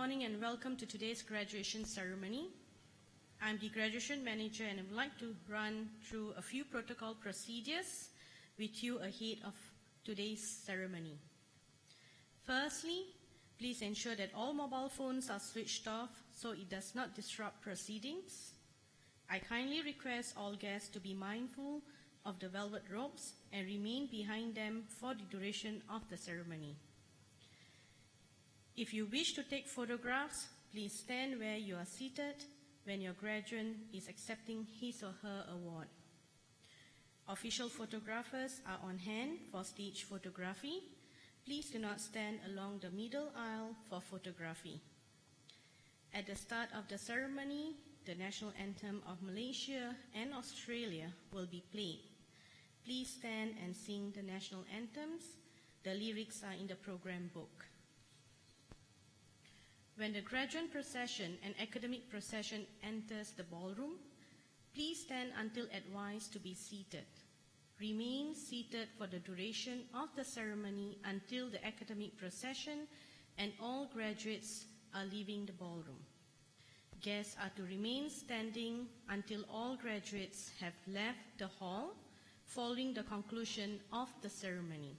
morning and welcome to today's graduation ceremony. I'm the graduation manager and I would like to run through a few protocol procedures with you ahead of today's ceremony. Firstly, please ensure that all mobile phones are switched off so it does not disrupt proceedings. I kindly request all guests to be mindful of the velvet ropes and remain behind them for the duration of the ceremony. If you wish to take photographs, please stand where you are seated when your graduate is accepting his or her award. Official photographers are on hand for stage photography. Please do not stand along the middle aisle for photography. At the start of the ceremony, the national anthem of Malaysia and Australia will be played. Please stand and sing the national anthems. The lyrics are in the program book. When the graduate procession and academic procession enters the ballroom, please stand until advised to be seated. Remain seated for the duration of the ceremony until the academic procession and all graduates are leaving the ballroom. Guests are to remain standing until all graduates have left the hall following the conclusion of the ceremony.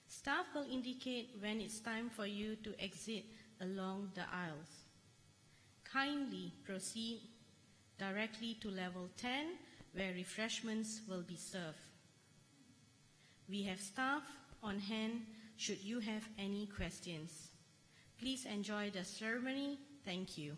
Staff will indicate when it's time for you to exit along the aisles. Kindly proceed directly to level 10 where refreshments will be served. We have staff on hand should you have any questions. Please enjoy the ceremony. Thank you.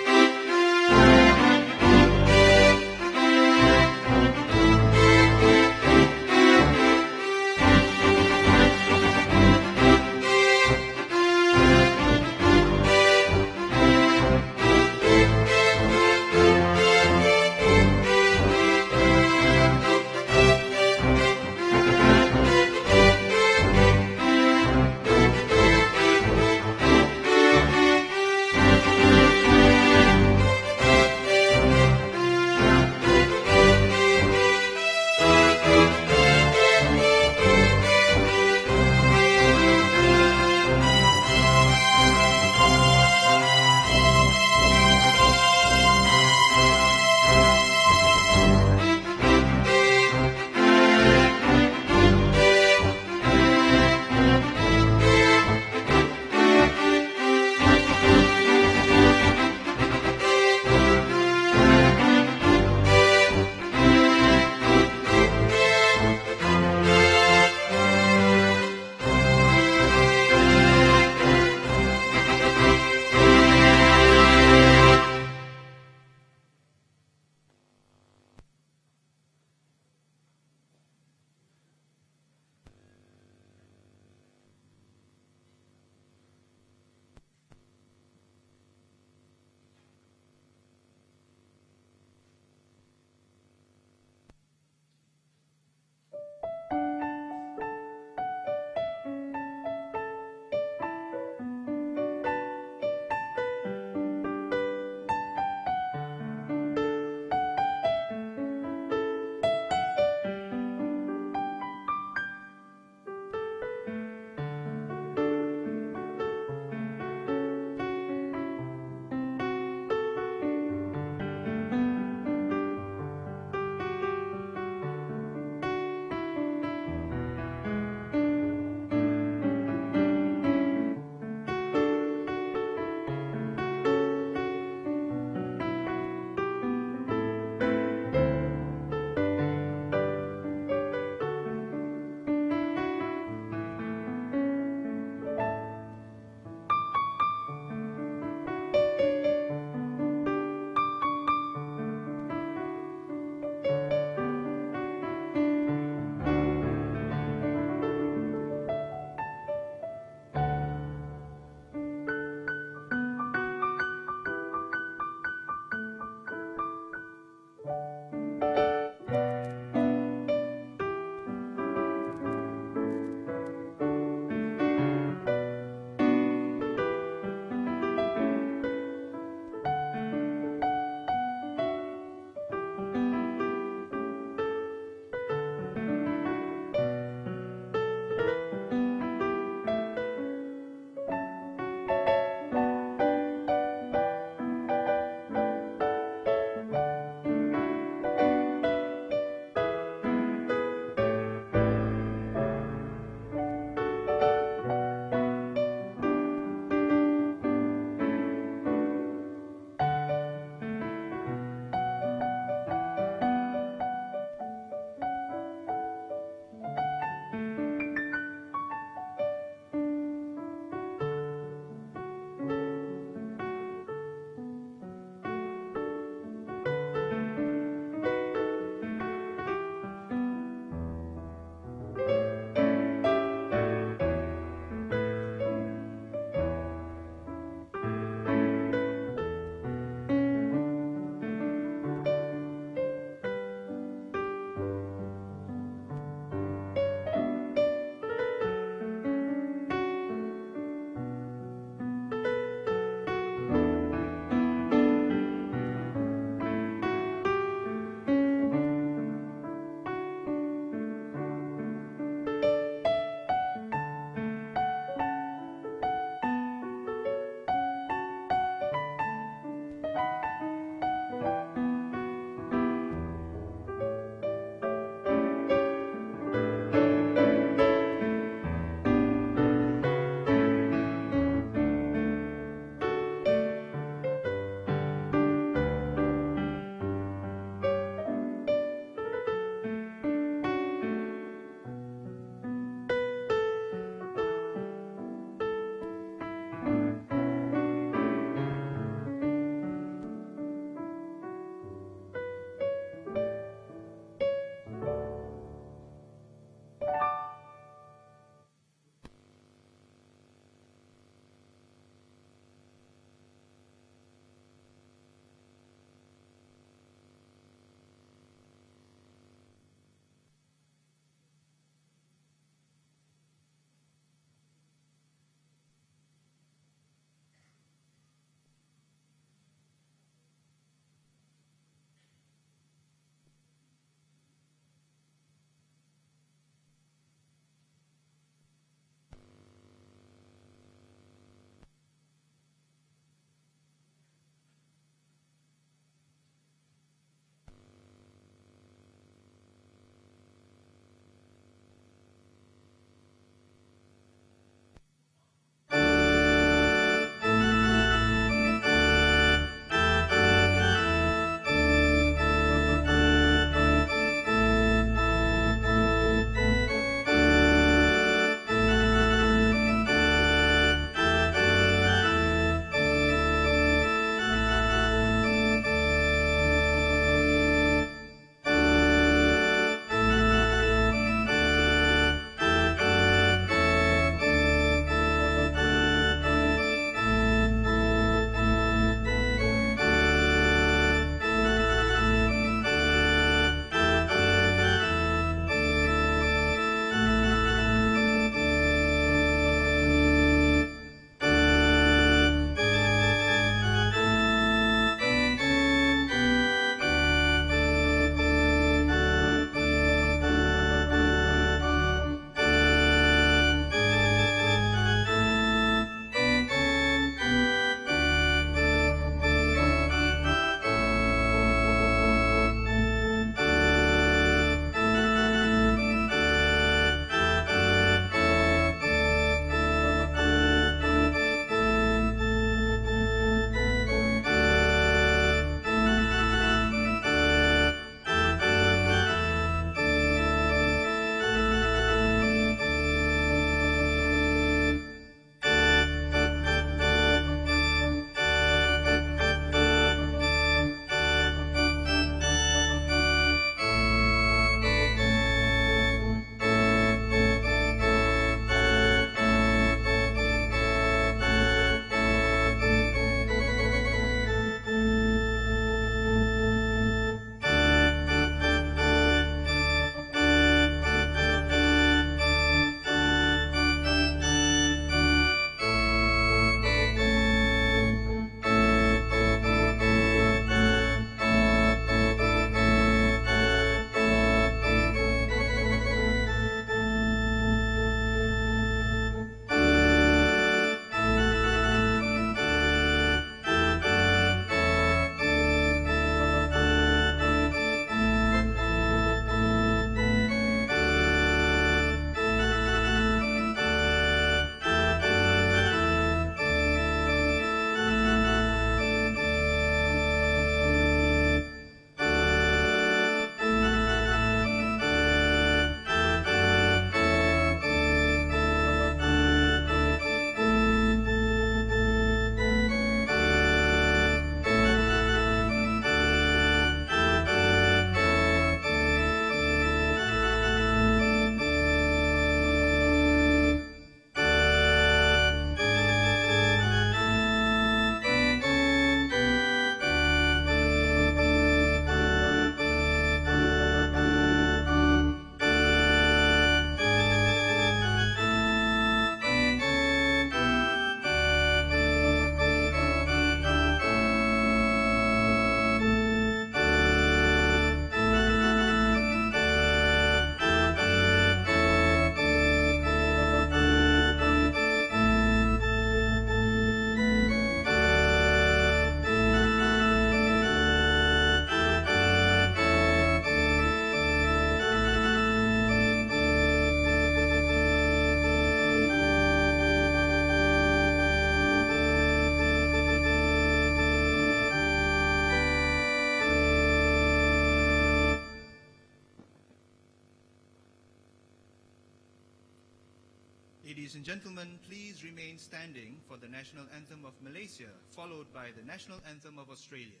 Ladies and gentlemen, please remain standing for the National Anthem of Malaysia, followed by the National Anthem of Australia.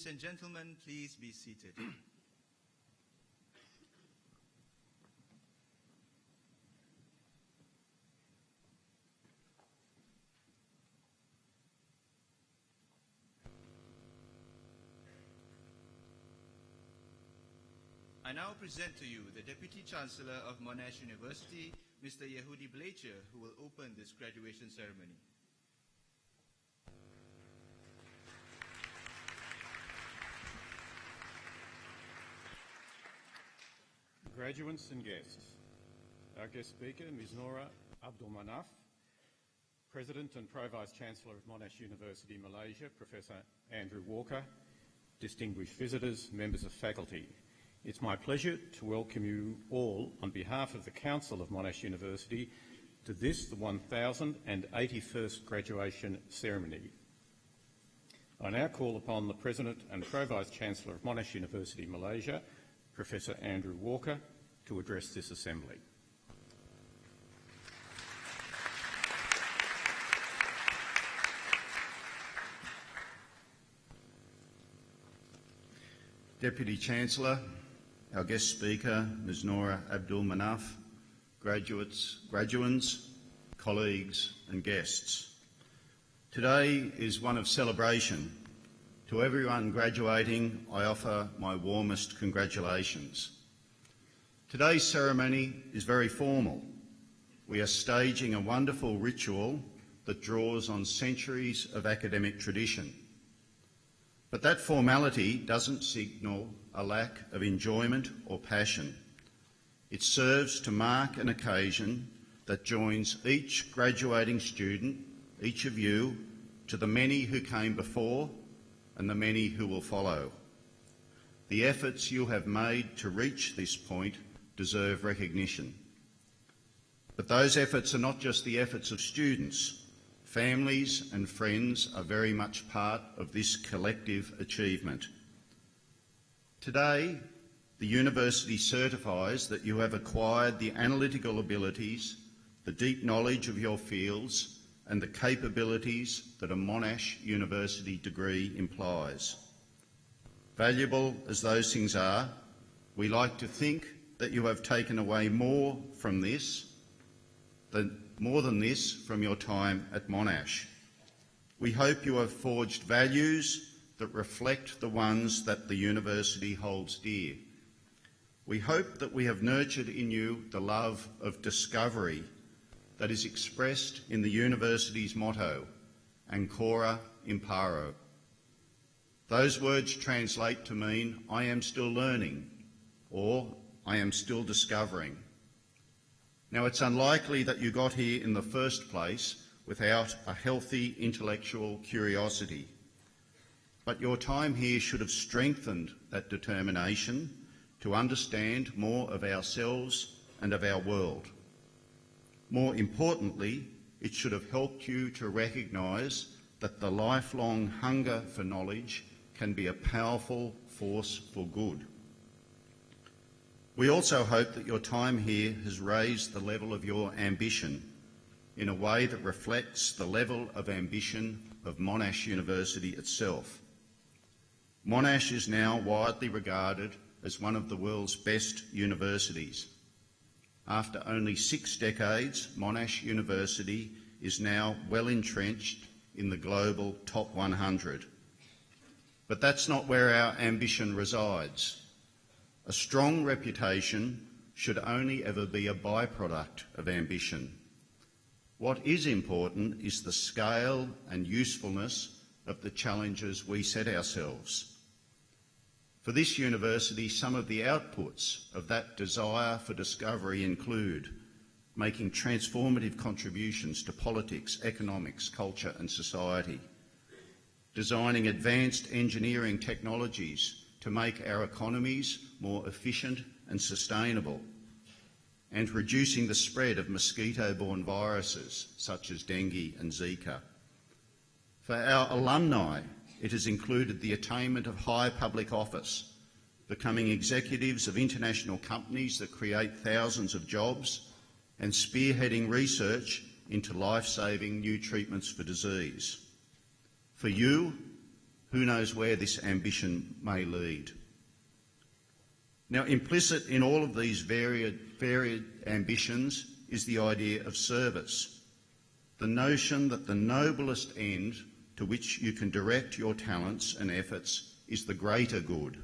Ladies and gentlemen, please be seated. I now present to you the Deputy Chancellor of Monash University, Mr. Yehudi Blecher, who will open this graduation ceremony. Graduates and guests, our guest speaker, Ms. Nora Abdul Manaf, President and Pro-Vice Chancellor of Monash University, Malaysia, Professor Andrew Walker, distinguished visitors, members of faculty. It's my pleasure to welcome you all on behalf of the Council of Monash University to this, the 1081st graduation ceremony. I now call upon the President and Pro-Vice Chancellor of Monash University, Malaysia, Professor Andrew Walker, to address this assembly. Deputy Chancellor, our guest speaker, Ms. Nora Abdul Manaf, graduates, graduands, colleagues and guests. Today is one of celebration. To everyone graduating, I offer my warmest congratulations. Today's ceremony is very formal. We are staging a wonderful ritual that draws on centuries of academic tradition. But that formality doesn't signal a lack of enjoyment or passion. It serves to mark an occasion that joins each graduating student, each of you, to the many who came before and the many who will follow. The efforts you have made to reach this point deserve recognition. But those efforts are not just the efforts of students. Families and friends are very much part of this collective achievement. Today, the university certifies that you have acquired the analytical abilities, the deep knowledge of your fields, and the capabilities that a Monash University degree implies. Valuable as those things are, we like to think that you have taken away more than this from your time at Monash. We hope you have forged values that reflect the ones that the university holds dear. We hope that we have nurtured in you the love of discovery that is expressed in the university's motto, Ancora Imparo. Those words translate to mean, I am still learning, or I am still discovering. Now, it's unlikely that you got here in the first place without a healthy intellectual curiosity. But your time here should have strengthened that determination to understand more of ourselves and of our world. More importantly, it should have helped you to recognise that the lifelong hunger for knowledge can be a powerful force for good. We also hope that your time here has raised the level of your ambition in a way that reflects the level of ambition of Monash University itself. Monash is now widely regarded as one of the world's best universities. After only 6 decades, Monash University is now well entrenched in the global top 100. But that's not where our ambition resides. A strong reputation should only ever be a byproduct of ambition. What is important is the scale and usefulness of the challenges we set ourselves. For this university, some of the outputs of that desire for discovery include making transformative contributions to politics, economics, culture and society, designing advanced engineering technologies to make our economies more efficient and sustainable, and reducing the spread of mosquito-borne viruses such as dengue and Zika. For our alumni, it has included the attainment of high public office, becoming executives of international companies that create thousands of jobs, and spearheading research into life-saving new treatments for disease. For you, who knows where this ambition may lead? Now, implicit in all of these varied ambitions is the idea of service, the notion that the noblest end to which you can direct your talents and efforts is the greater good.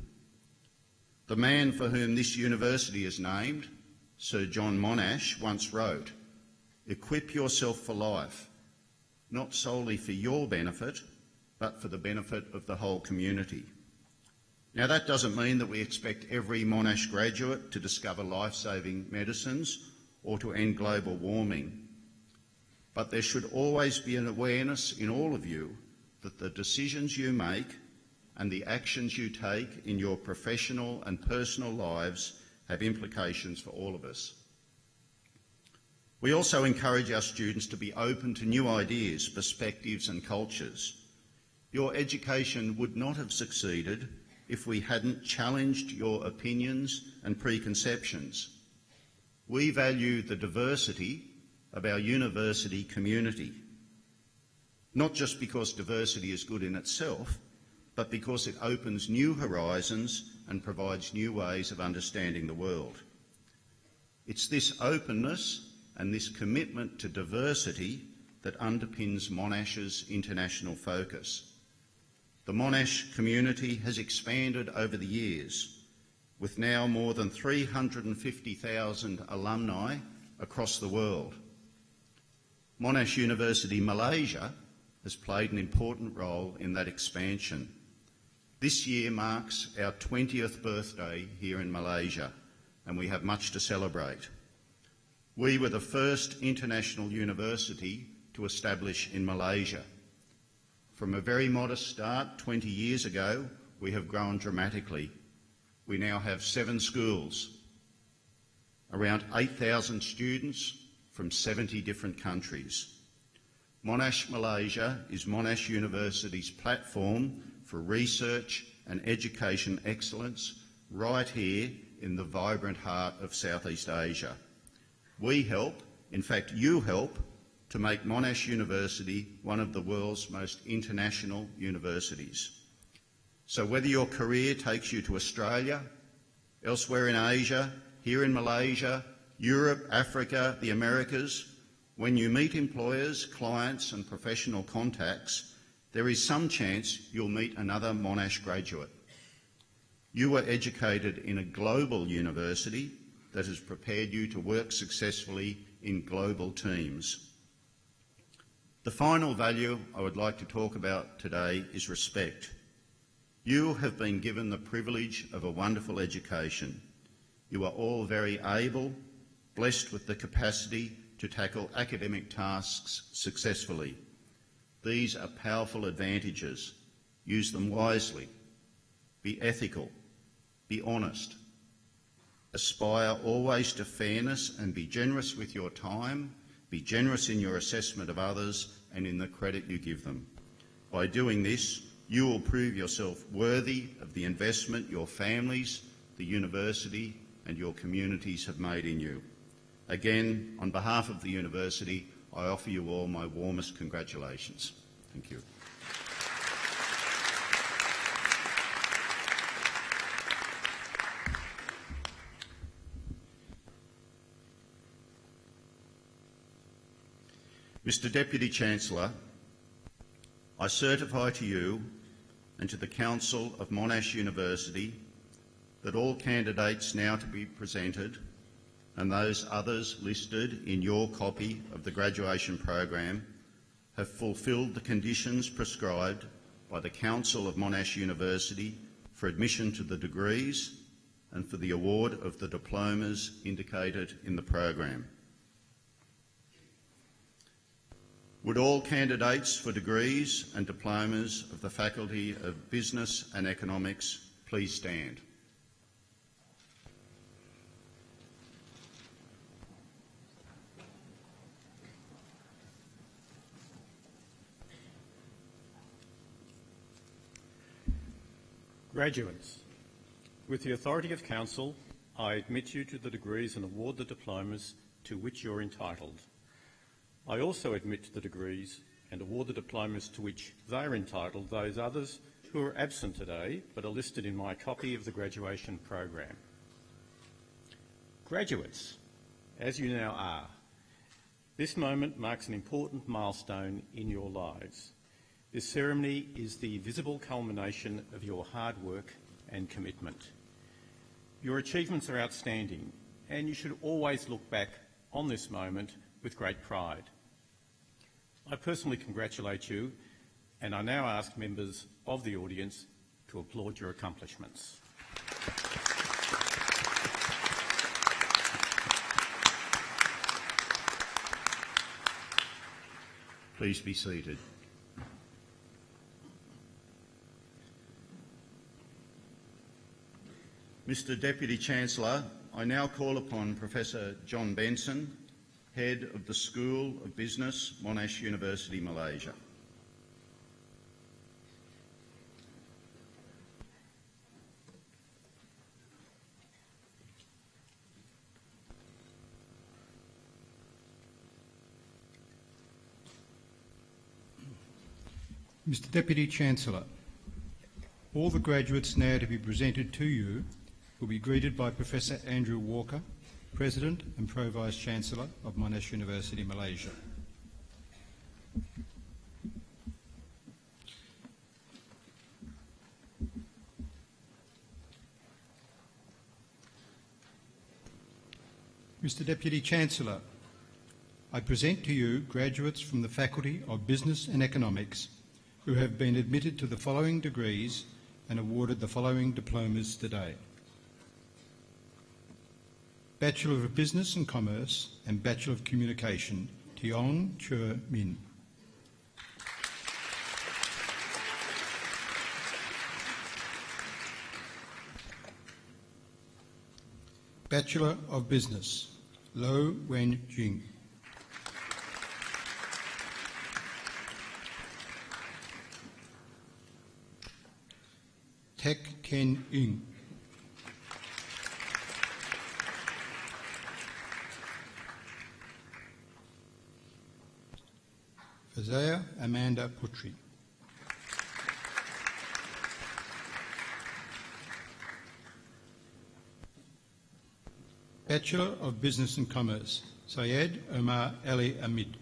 The man for whom this university is named, Sir John Monash, once wrote, "Equip yourself for life, not solely for your benefit, but for the benefit of the whole community." Now, that doesn't mean that we expect every Monash graduate to discover life-saving medicines or to end global warming. But there should always be an awareness in all of you that the decisions you make and the actions you take in your professional and personal lives have implications for all of us. We also encourage our students to be open to new ideas, perspectives and cultures. Your education would not have succeeded if we hadn't challenged your opinions and preconceptions. We value the diversity of our university community, not just because diversity is good in itself, but because it opens new horizons and provides new ways of understanding the world. It's this openness and this commitment to diversity that underpins Monash's international focus. The Monash community has expanded over the years, with now more than 350,000 alumni across the world. Monash University Malaysia has played an important role in that expansion. This year marks our 20th birthday here in Malaysia, and we have much to celebrate. We were the first international university to establish in Malaysia. From a very modest start 20 years ago, we have grown dramatically. We now have 7 schools, around 8,000 students from 70 different countries. Monash Malaysia is Monash University's platform for research and education excellence right here in the vibrant heart of Southeast Asia. We help, in fact you help, to make Monash University one of the world's most international universities. So whether your career takes you to Australia, elsewhere in Asia, here in Malaysia, Europe, Africa, the Americas, when you meet employers, clients and professional contacts, there is some chance you'll meet another Monash graduate. You were educated in a global university that has prepared you to work successfully in global teams. The final value I would like to talk about today is respect. You have been given the privilege of a wonderful education. You are all very able, blessed with the capacity to tackle academic tasks successfully. These are powerful advantages. Use them wisely. Be ethical. Be honest. Aspire always to fairness and be generous with your time. Be generous in your assessment of others and in the credit you give them. By doing this, you will prove yourself worthy of the investment your families, the university and your communities have made in you. Again, on behalf of the university, I offer you all my warmest congratulations. Thank you. Mr Deputy Chancellor, I certify to you and to the Council of Monash University that all candidates now to be presented and those others listed in your copy of the graduation program have fulfilled the conditions prescribed by the Council of Monash University for admission to the degrees and for the award of the diplomas indicated in the program. Would all candidates for degrees and diplomas of the Faculty of Business and Economics please stand? Graduates, with the authority of Council, I admit you to the degrees and award the diplomas to which you're entitled. I also admit to the degrees and award the diplomas to which they're entitled those others who are absent today but are listed in my copy of the graduation program. Graduates, as you now are, this moment marks an important milestone in your lives. This ceremony is the visible culmination of your hard work and commitment. Your achievements are outstanding, and you should always look back on this moment with great pride. I personally congratulate you, and I now ask members of the audience to applaud your accomplishments. Please be seated. Mr Deputy Chancellor, I now call upon Professor John Benson, Head of the School of Business, Monash University, Malaysia. Mr Deputy Chancellor, all the graduates now to be presented to you will be greeted by Professor Andrew Walker, President and Pro-Vice Chancellor of Monash University, Malaysia. Mr Deputy Chancellor, I present to you graduates from the Faculty of Business and Economics who have been admitted to the following degrees and awarded the following diplomas today. Bachelor of Business and Commerce and Bachelor of Communication, Tiong Chur Min. Bachelor of Business, Lo Wen Jing. Tek Ken Ng. Isaiah Amanda Putri. Bachelor of Business and Commerce, Syed Omar Ali Amid.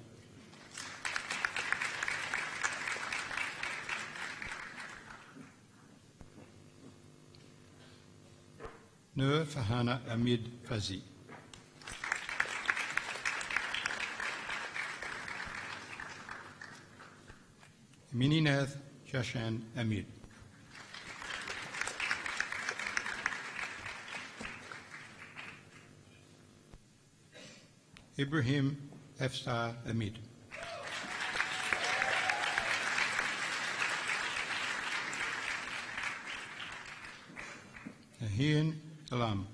Nur Fahana Amid Fazi. Mininath Shashan Amid. Ibrahim Afsar Amid. Ahian Alam.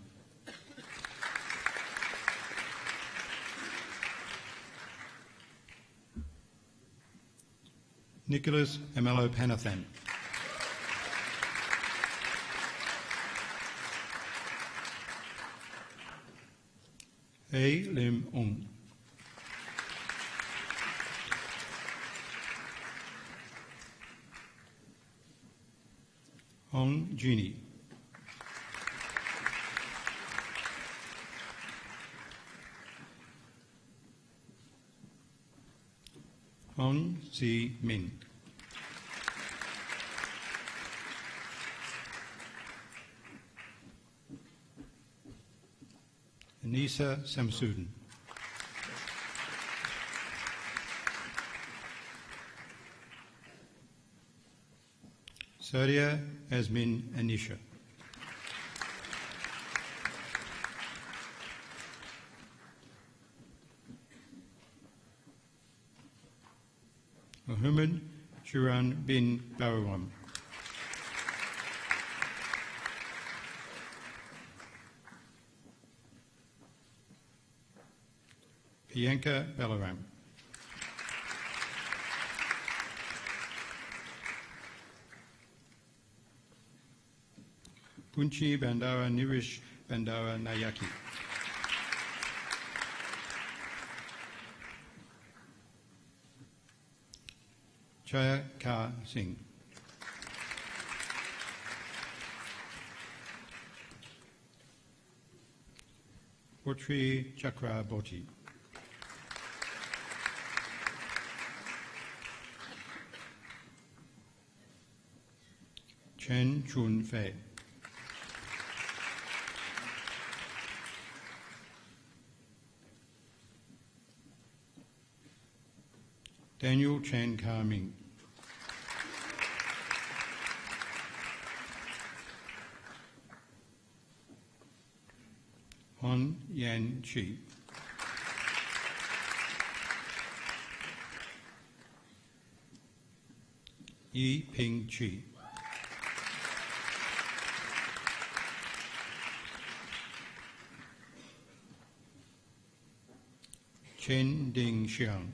Nicholas Amelo Panathan. A. Lim Ong. Hong Jini. Hong Si Min. Anisa Samsudin. Sadia Asmin Anisha. Muhammad Shuran bin Barawam. Priyanka Balaram. Punchi Bandara Nirish Bandara Nayaki. Chaya Ka Singh. Putri Chakra Boti. Chen Chun Fei. Daniel Chen Ka-ming. Hon Yan Chi. Yi Ping Chi. Chen Ding Xiang.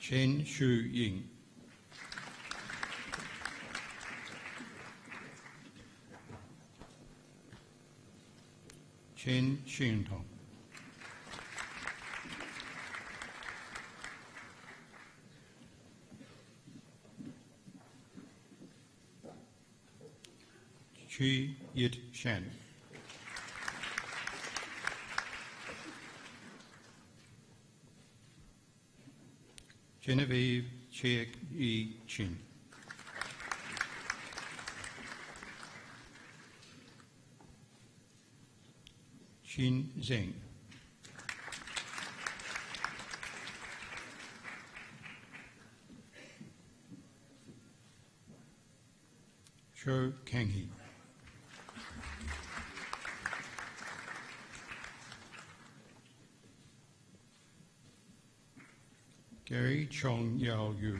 Chen Shu Ying. Chen Xintong. Chi Yit Shan. Genevieve Chek Yi Chin. Xin Zheng. Shou Kanghe. Gary Chong Yao Yu.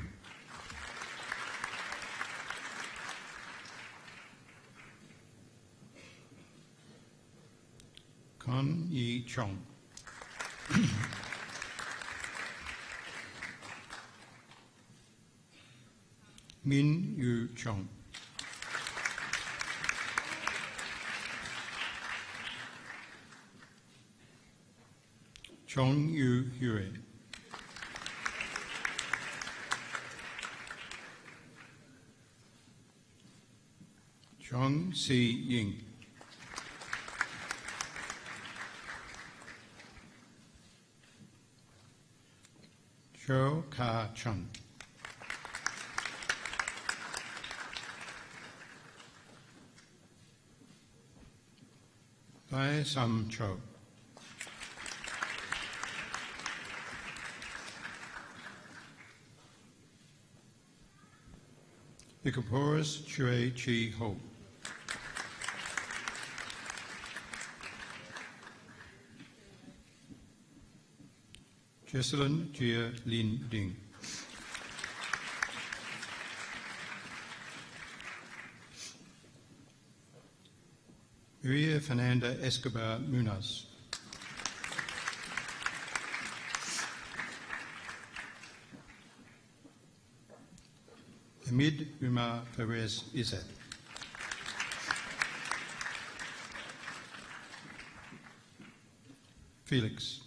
Kan Yi Chong. Min Yu Chong. Chong Yu Hure. Chong Si Ying. Cho Ka Chun. Bai Sam Cho. Nicoporus Chui Chi Ho. Jesselyn Jia Lin Ding. Maria Fernanda Escobar Munoz. Hamid Umar Perez Izzat. Felix.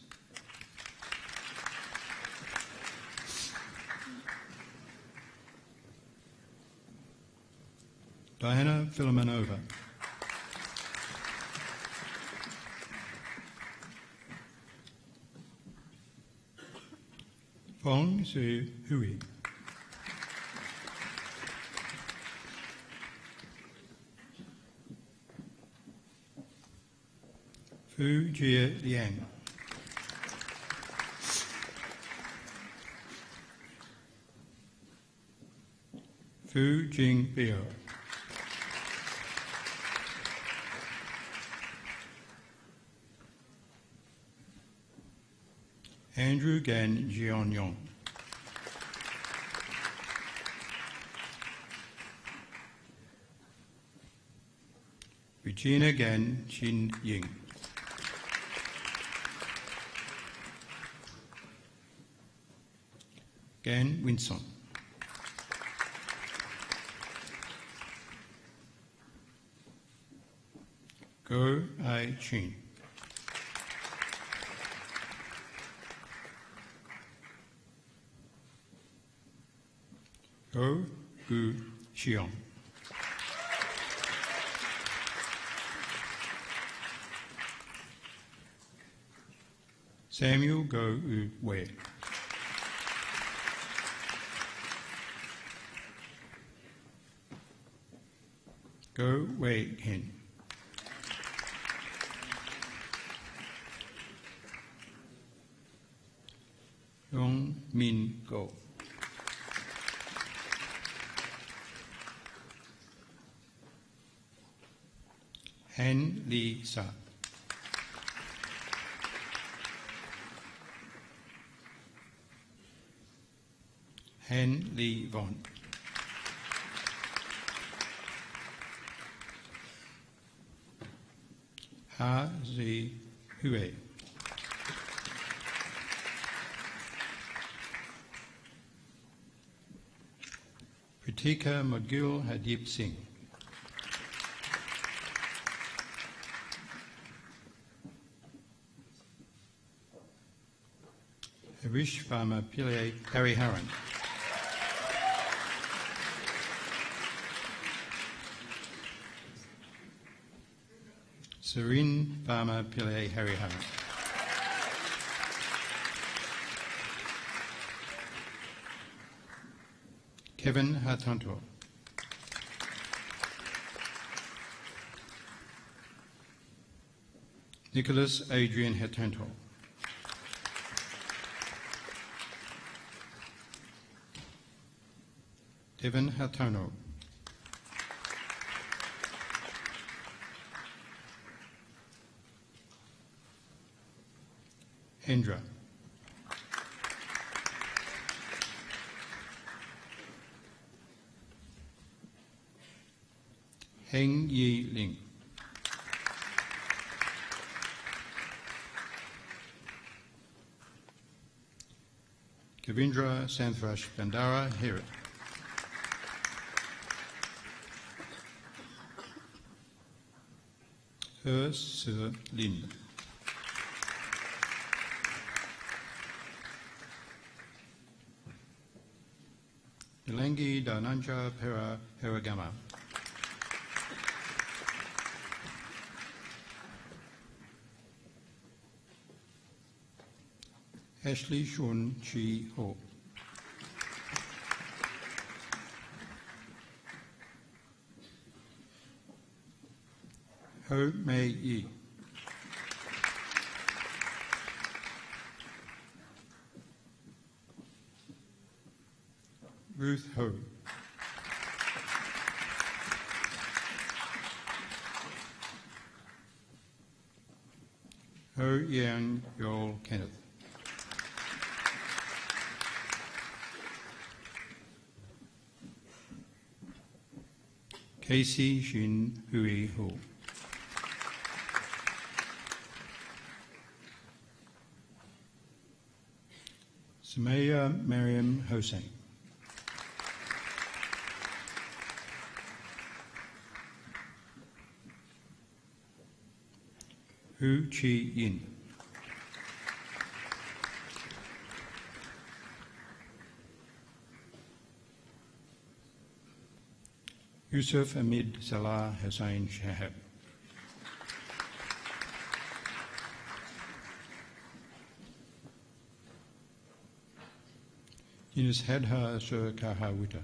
Diana Filomenova. Fong Su Hui. Fu Jia Liang. Fu Jing Bio. Andrew Gan Jion Yong. Regina Gan Chin Ying. Gan Winson. Go Ai Chin. Go Gu Xiong. Samuel Go U Wei. Go Wei Hen. Yong Min Go. Han Li Sa. Han Li Von. Ha Zi Hue. Pratika Magul Hadip Singh. Harish Farmer Pillay Hariharan. Serene Farmer Pillay Hariharan. Kevin Hatanto. Nicholas Adrian Hatanto. Devin Hatono. Hendra. Heng Yi Ling. Kavindra Santhrash Bandara Heret. He Sir Lin. Jalangi Dananja Pera Heragama. Ashley Shun Chi Ho. Ho Mei Yi. Ruth Ho. Ho Yang Yol Kenneth. Casey Shin Hui Ho. Sumaya Mariam Hossain. Hu Chi Yin. Yusuf Hamid Salah Hussain Shahab. Yunus Hadha Sur Kahawita.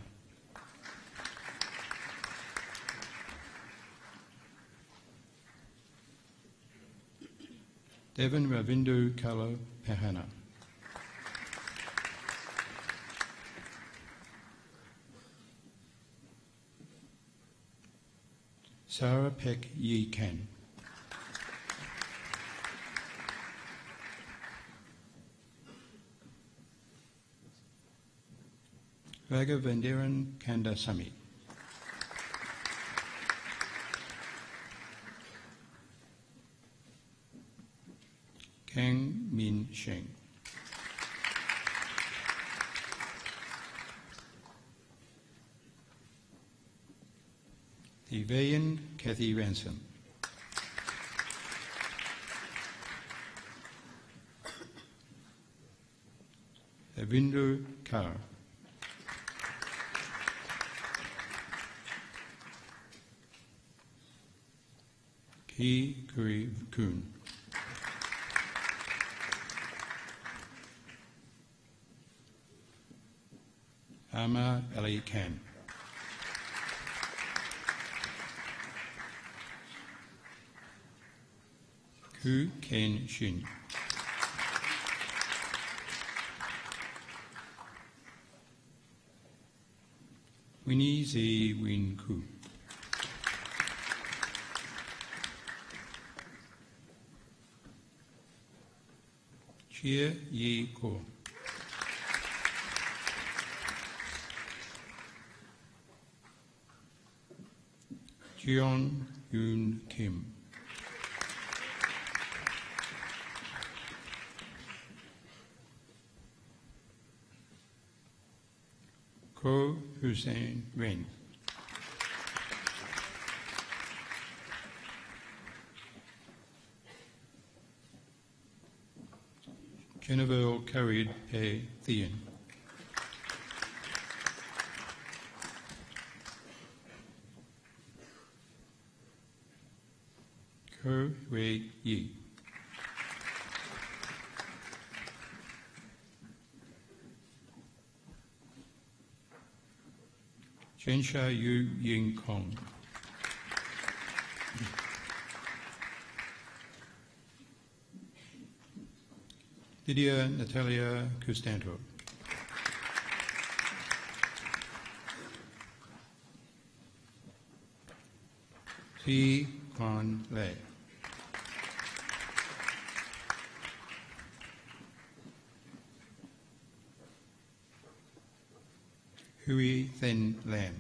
Devon Ravindu Kalo Pahana. Sarah Peck Yi Kan. Raghavendiran Kandasamy. Kang Min Sheng. Evayan Kathy Ransom. Avindu Kar. Ki Kuri Kun. Ama Ali Khan. Ku Ken Shin. Winnie Z Win Ku. Chia Yi Ko. Jeon Yoon Kim. Ko Hussein Ren. Jennifer Carried Pe Thien. Ko Wei Yi. Chensha Yu Ying Kong. Lydia Natalia Custanto. Thi Quan Lei. Hui Then Lam.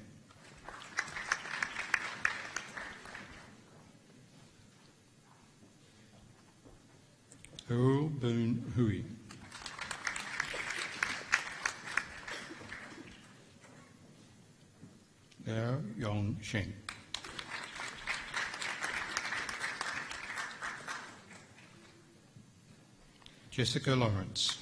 Earl Boone Hui. Liao Yong Sheng. Jessica Lawrence.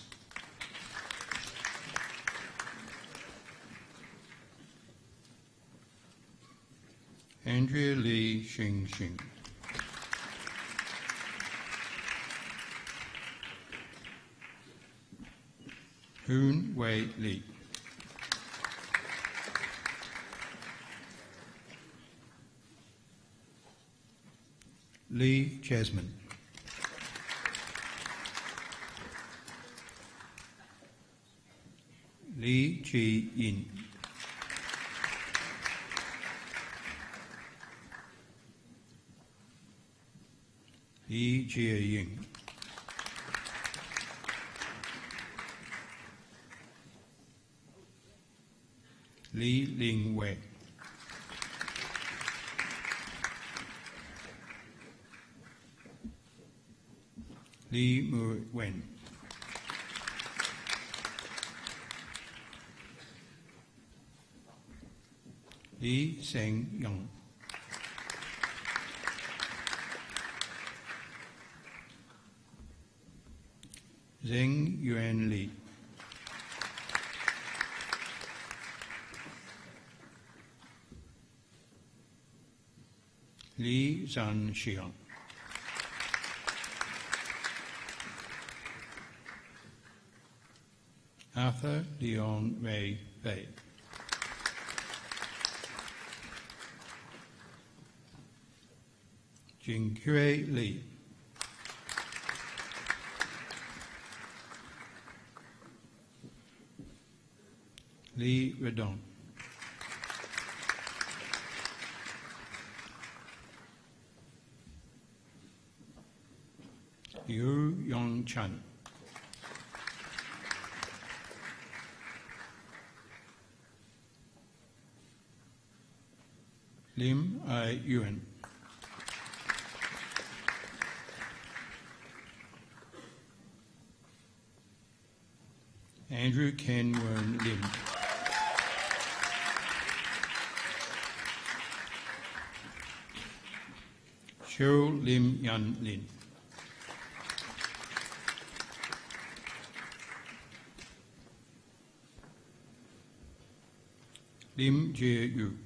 Andrea Lee Xing Xing. Hoon Wei Lee. Lee Jasmine. Lee Ji Yin. Lee Jia Ying. Lee Ling Wei. Lee Mu Wen. Lee Seng Yong. Zheng Yuan Li. Li Zhan Xiang. Arthur Leon Ray Bay. Jinghui Li. Li Redon. Yu Yong Chan. Lim Ai Yuan. Andrew Ken Wern Lim. Cheryl Lim Yan Lin. Lim Jie Yu.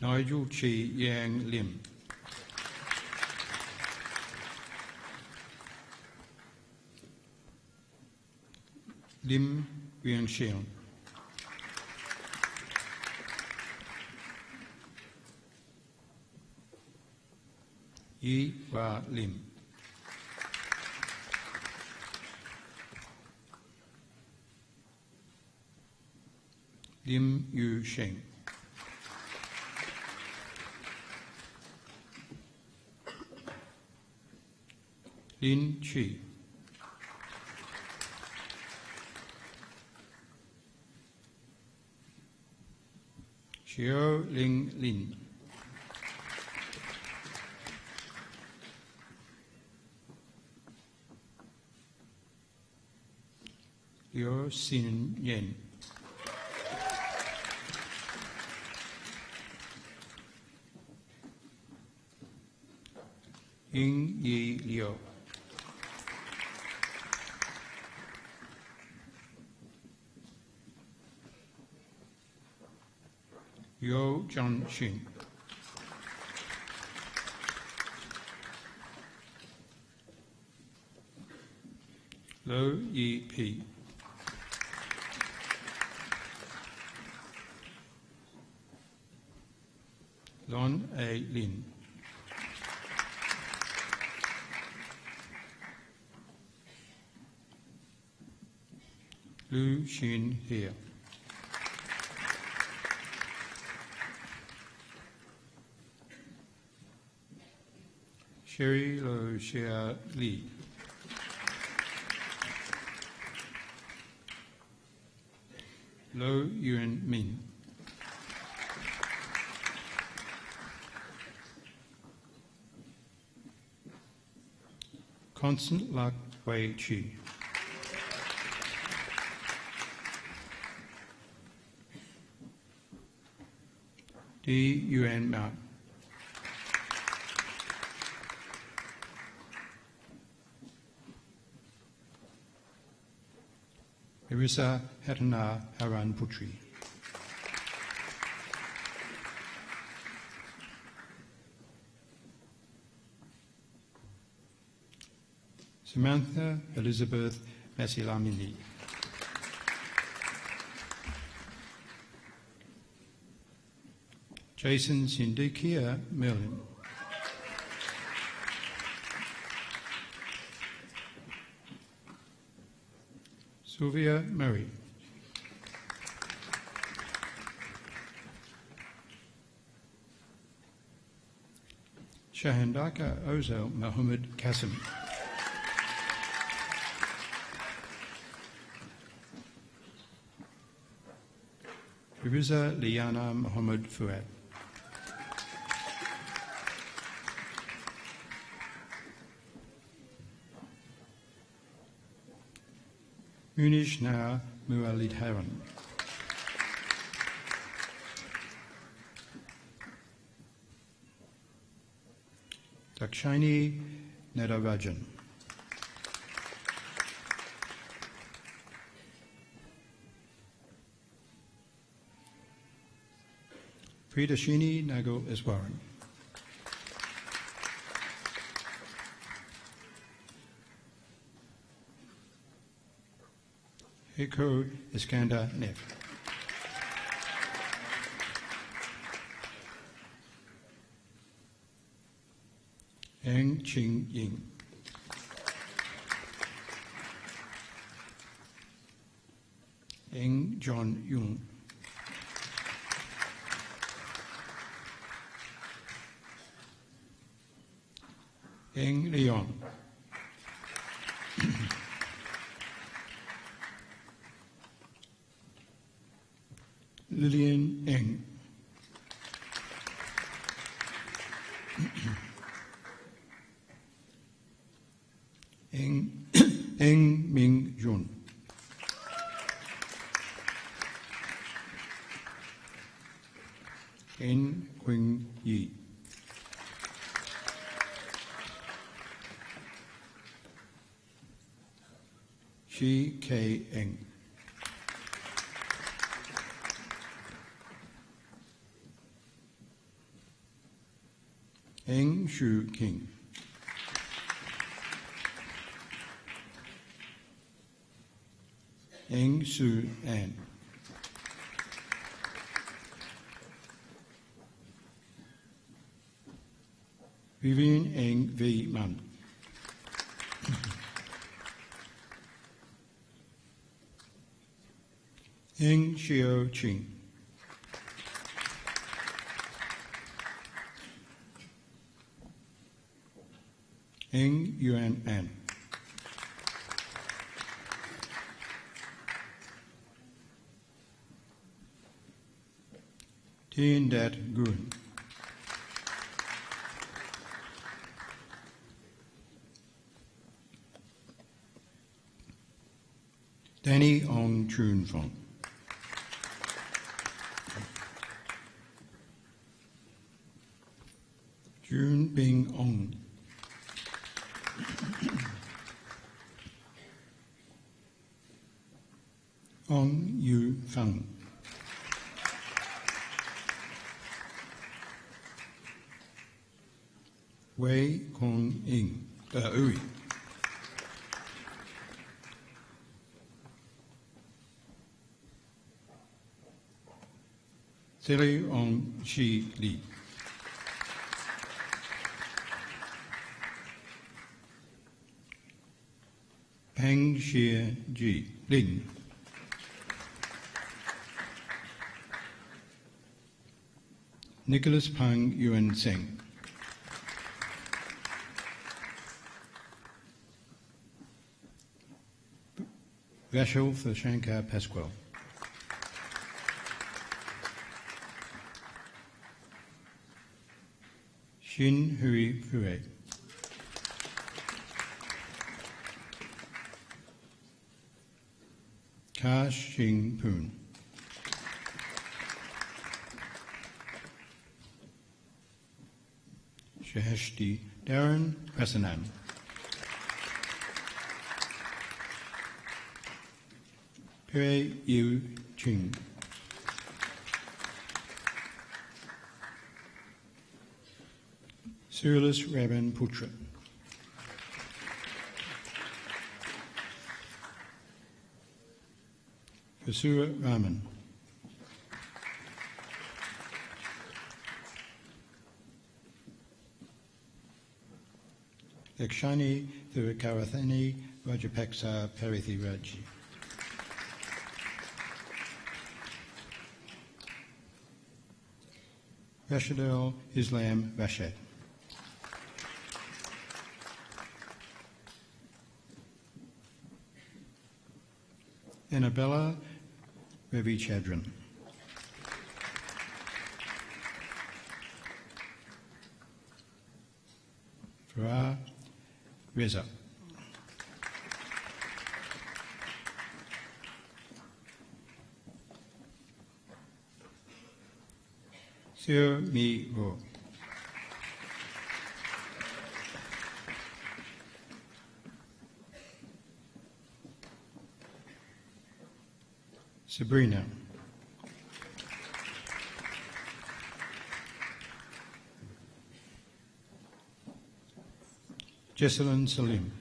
Nigel Chi Yang Lim. Lim Yuan Xiang. Yi Hua Lim. Lim Yu Sheng. Lin Chi. Xiao Ling Lin. Liu Xin Yen. Ying Yi Liu. Yo Zhangxun. Lo Yi Pi. Lon A Lin. Lu Xin He. Sherry Lo Xia Li. Lo Yuan Min. Constant Lak Wei Chi. Di Yuan Ma. Irisa Hatana Haran Putri. Samantha Elizabeth Masilamini. Jason Sindikia Merlin. Sylvia Murray. Shahandaka Ozel Mohammed Qasim. Firuza Liana Mohammed Fuad. Munish Nar Mualid Haran. Dakshini Nadarajan. Pridashini Nago Iswaran. Hiko Iskandar Nef. Eng Ching Ying. Eng John Yung. Eng Leon. Lillian Eng. Eng Ming Jun. En Quing Yi. Shi K. Eng. Eng Shu King. Eng Su An. Vivian Eng V. Man. Eng Xiao Ching. Eng Yuan An. Tien Dat Gun. Danny Ong Chun Fong. Jun Bing Ong. Ong Yu Fang. Wei Kong Ing. Ui. Siri Ong Shi Li. Peng Xie Ji Lin. Nicholas Pang Yuan Seng. Vashal for Shankar Pasquale. Shin Hui Fue. Ka Xing Poon. Shaheshti Darren Prasanam. Pei Yu Ching. Cyrillus Raman Putra. Vasura Raman. Lakshani Thirukarathani Rajapaksa Parithiraji. Rashidul Islam Rashad. Annabella Ravichadran. Farah Reza. Sir Mi Ro. Sabrina. Jessalyn Salim.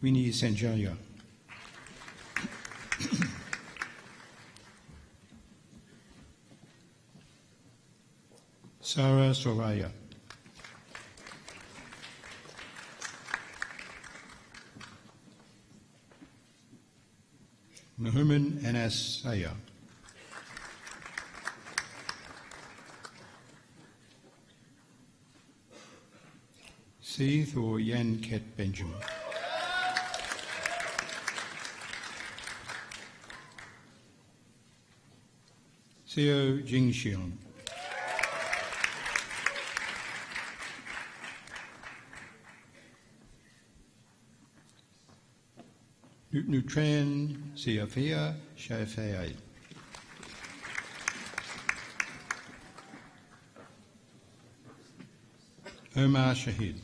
Winnie Sanjaya. Sarah Soraya. Nahuman Anas Saya. Seeth or Yan Ket Benjamin. Seo Jingxiong. Nutran Siafia Shafai. Omar Shahid.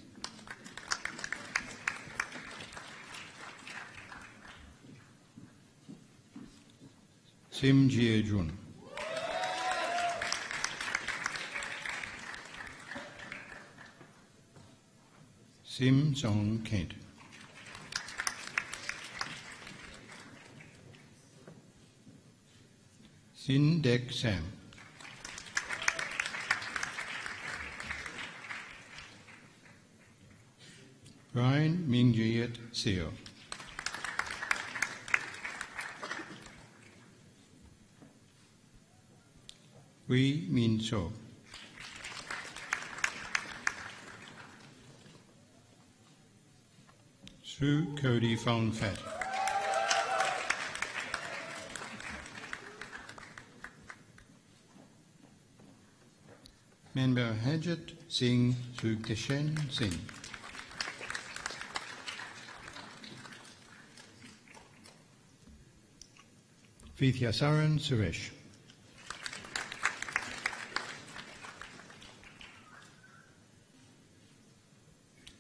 Sim Jie Jun. Sim Song Kent. Sin Dek Sam. Brian Mingjiet Seo. Wee Min So. Sue Cody Phone Fat. Member Hajat Singh Sukheshen Singh. Vithyasaran Suresh.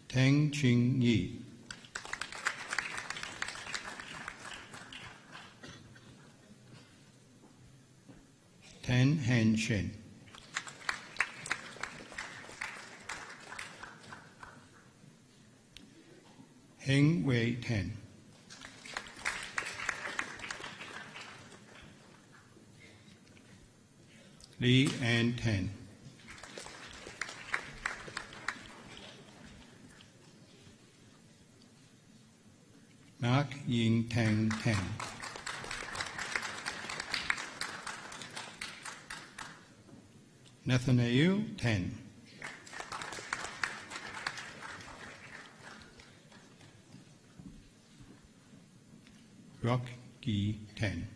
Tang Ching Yi. Tan Han Shen. Heng Wei Tan. Lee Ann Tan. Mark Ying Tang Tan. Nathaniel Tan. Rock Gi Tan.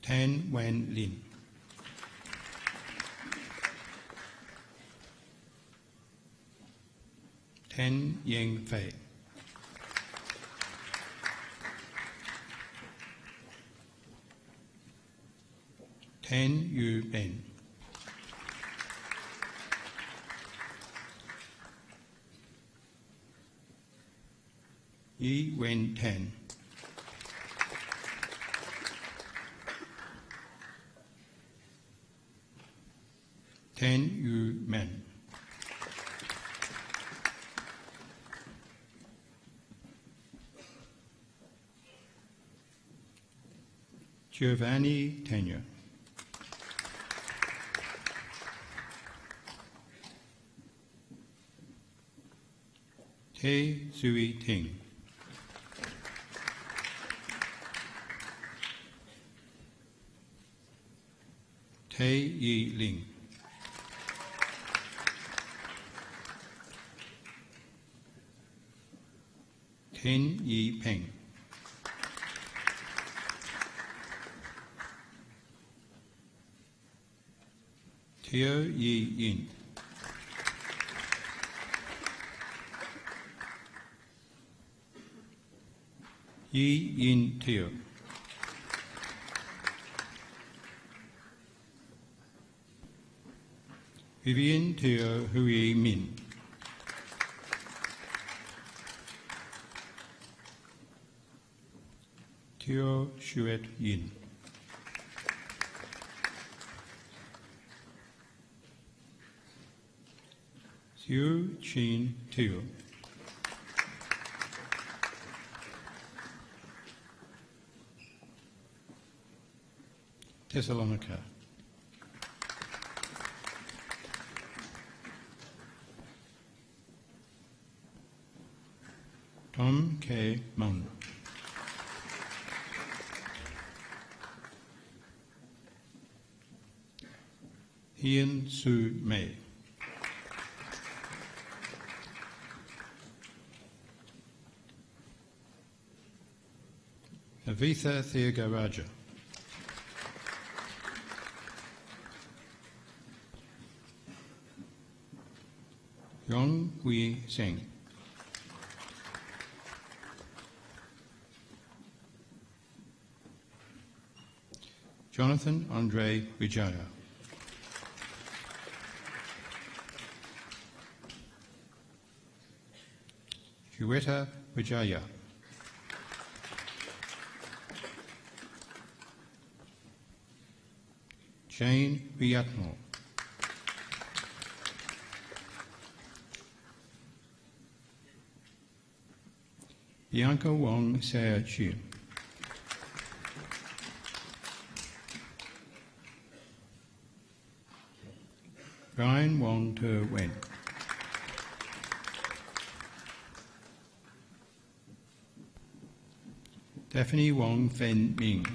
Tan Wan Lin. Tan Yang Fei. Tan Yu Ben. Yi Wen Tan. Tan Yu Man. Giovanni Tanya. Te Sui Ting. Te Yi Ling. Ten Yi Peng. Teo Yi Yin. Yi Yin Teo. Vivian Teo Hui Min. Teo Shuet Yin. Xiu Chin Teo. Thessalonica. Tom K. Mun. Ian Su Mei. Avitha Theagaraja. Yong Hui Seng. Jonathan Andre Vijaya. Hueta Vijaya. Jane Viatnam. Bianca Wong Saya Chi. Ryan Wong Ter Wen. Daphne Wong Fen Ming.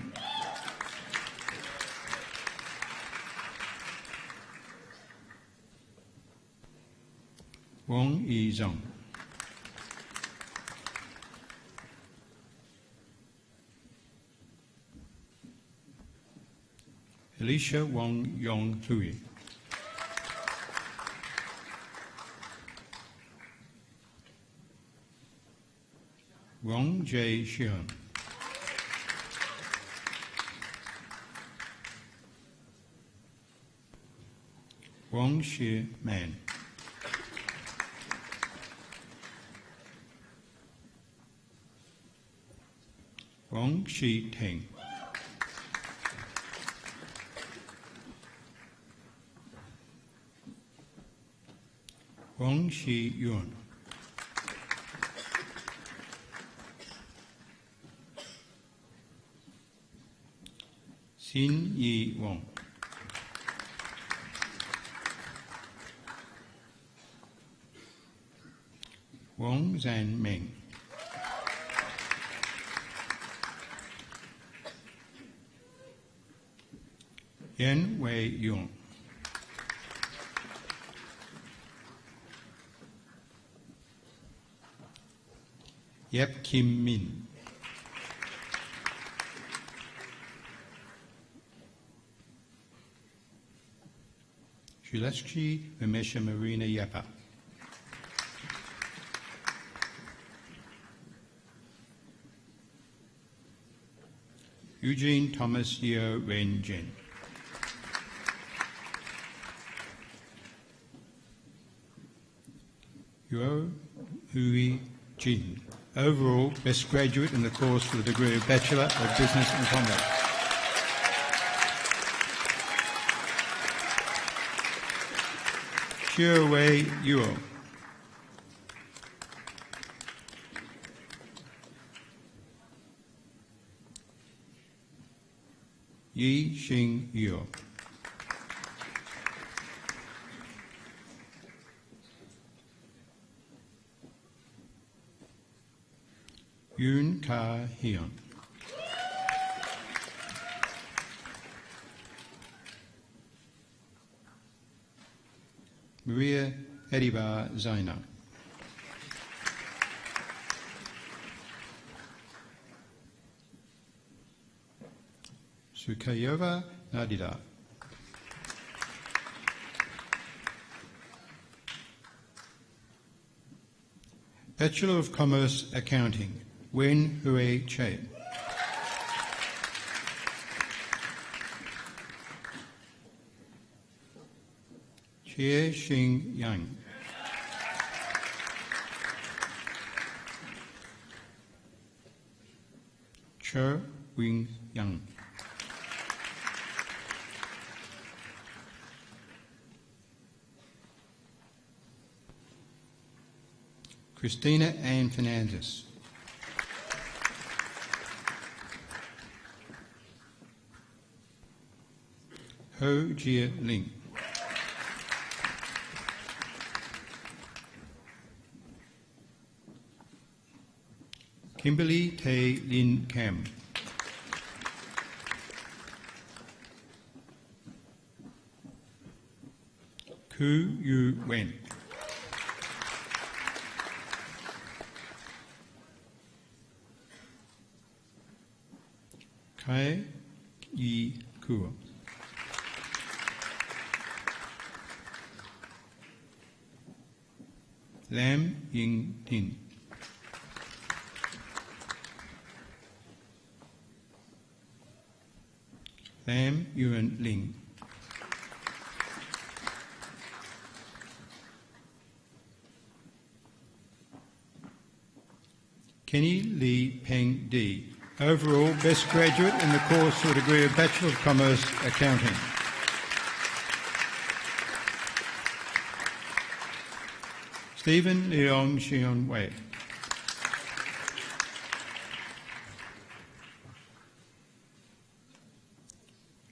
Wong Yi Zhang. Alicia Wong Yong Hui. Wong J. Xian. Wong Shi Man. Wong Shi Teng. Wong Shi Yun. Xin Yi Wong. Wong Zhan Meng. Yan Wei Yong. Yap Kim Min. Shulashki Vimesha Marina Yapa. Eugene Thomas Yeo Ren Jen. Yuo Hui Jin, overall best graduate in the course for the degree of Bachelor of Business and Commerce. Xiuwei Yuo. Yi Xing Yuo. Yoon Ka Hyun. Maria Edibar Zaina. Sukayova Nadida. Bachelor of Commerce Accounting, Wen Hui Chen. Xie Xing Yang. Che Wing Yang. Christina Ann Fernandez. Ho Jia Ling. Kimberly Tay Lin Cam. Ku Yu Wen. Kai Yi Kuo. Lam Ying Tin. Lam Yuan Ling. Kenny Lee Peng D. Overall, best graduate in the course for a degree of Bachelor of Commerce Accounting. Stephen Leong Xion Wei.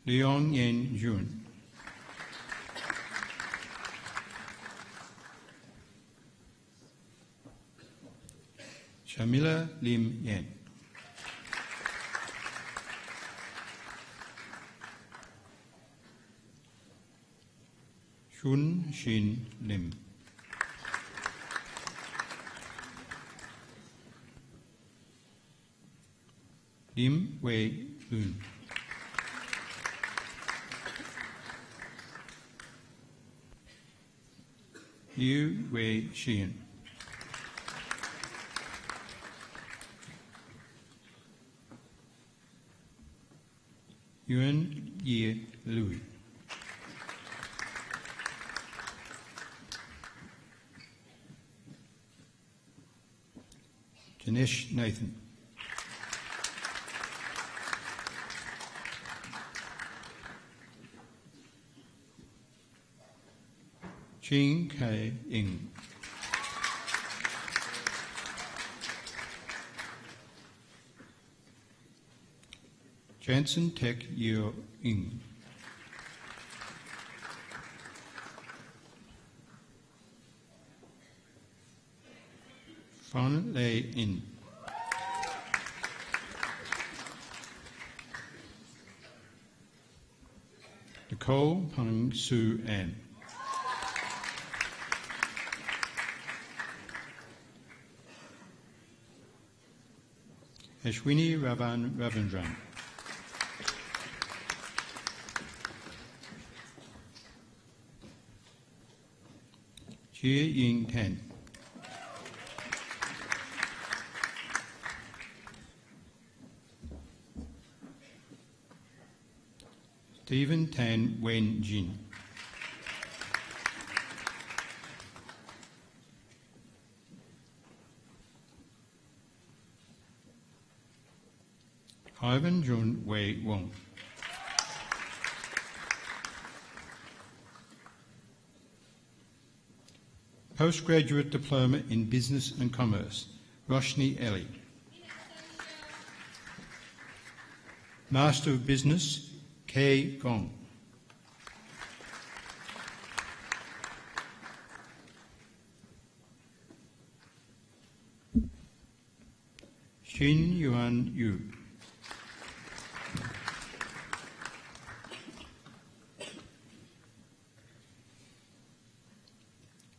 Leon Yen Jun. Shamila Lim Yen. Shun Shin Lim. Lim Wei Yun. Liu Wei Xian. Yuan Ye Lui. Janesh Nathan. Jing Kai Ing. Jansen Tech Yeo Ing. Fan Lei In. Nicole Pang Su An. Ashwini Ravan Ravindran. Jie Ying Tan. Stephen Tan Wen Jin. Ivan Jun Wei Wong. Postgraduate Diploma in Business and Commerce, Roshni Eli. Master of Business, Kei Gong. Xin Yuan Yu.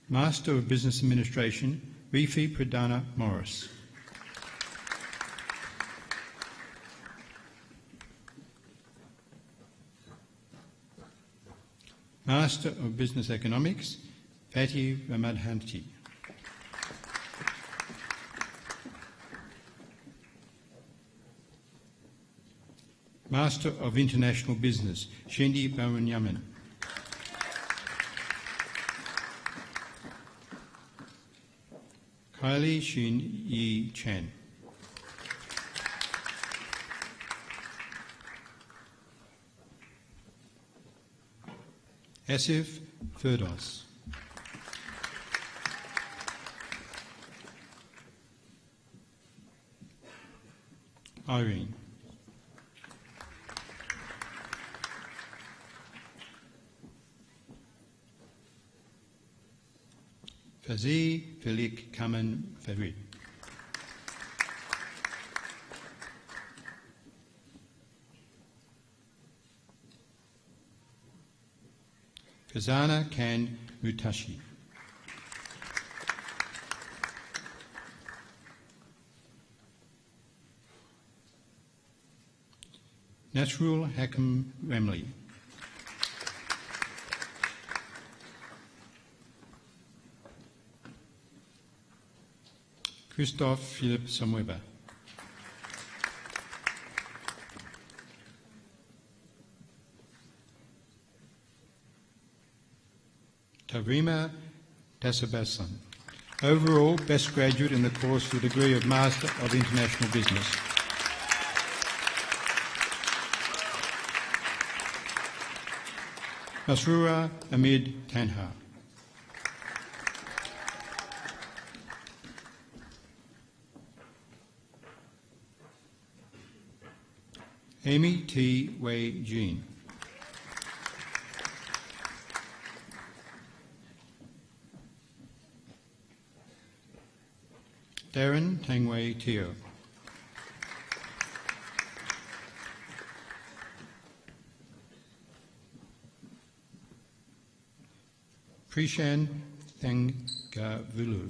Master of Business Administration, Rifi Pradana Morris. Master of Business Economics, Fatih Ramadhanti. Master of International Business, Shendi Baranyaman. Kylie Shin Yi Chan. Asif Ferdos. Irene. Fazi Felik Kaman Farid. Fazana Khan Mutashi. Nasrul Hakam Ramli. Christophe Philippe Samueba. Tavrima Dasabasan. Overall, best graduate in the course for the degree of Master of International Business. Masrura Amid Tanha. Amy T. Wei Jean. Darren Tangwei Teo. Prishan Thangavulu.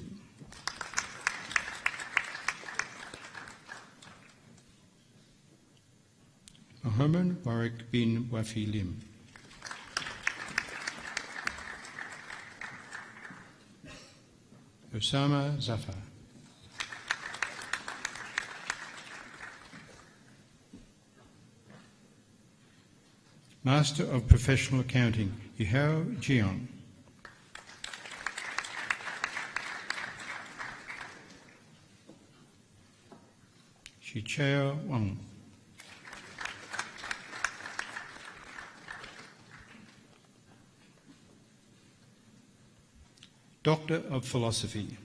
Mohammed Warwick bin Wafi Lim. Osama Zafar. Master of Professional Accounting, Yihao Jiang. Shichao Wang. Doctor of Philosophy,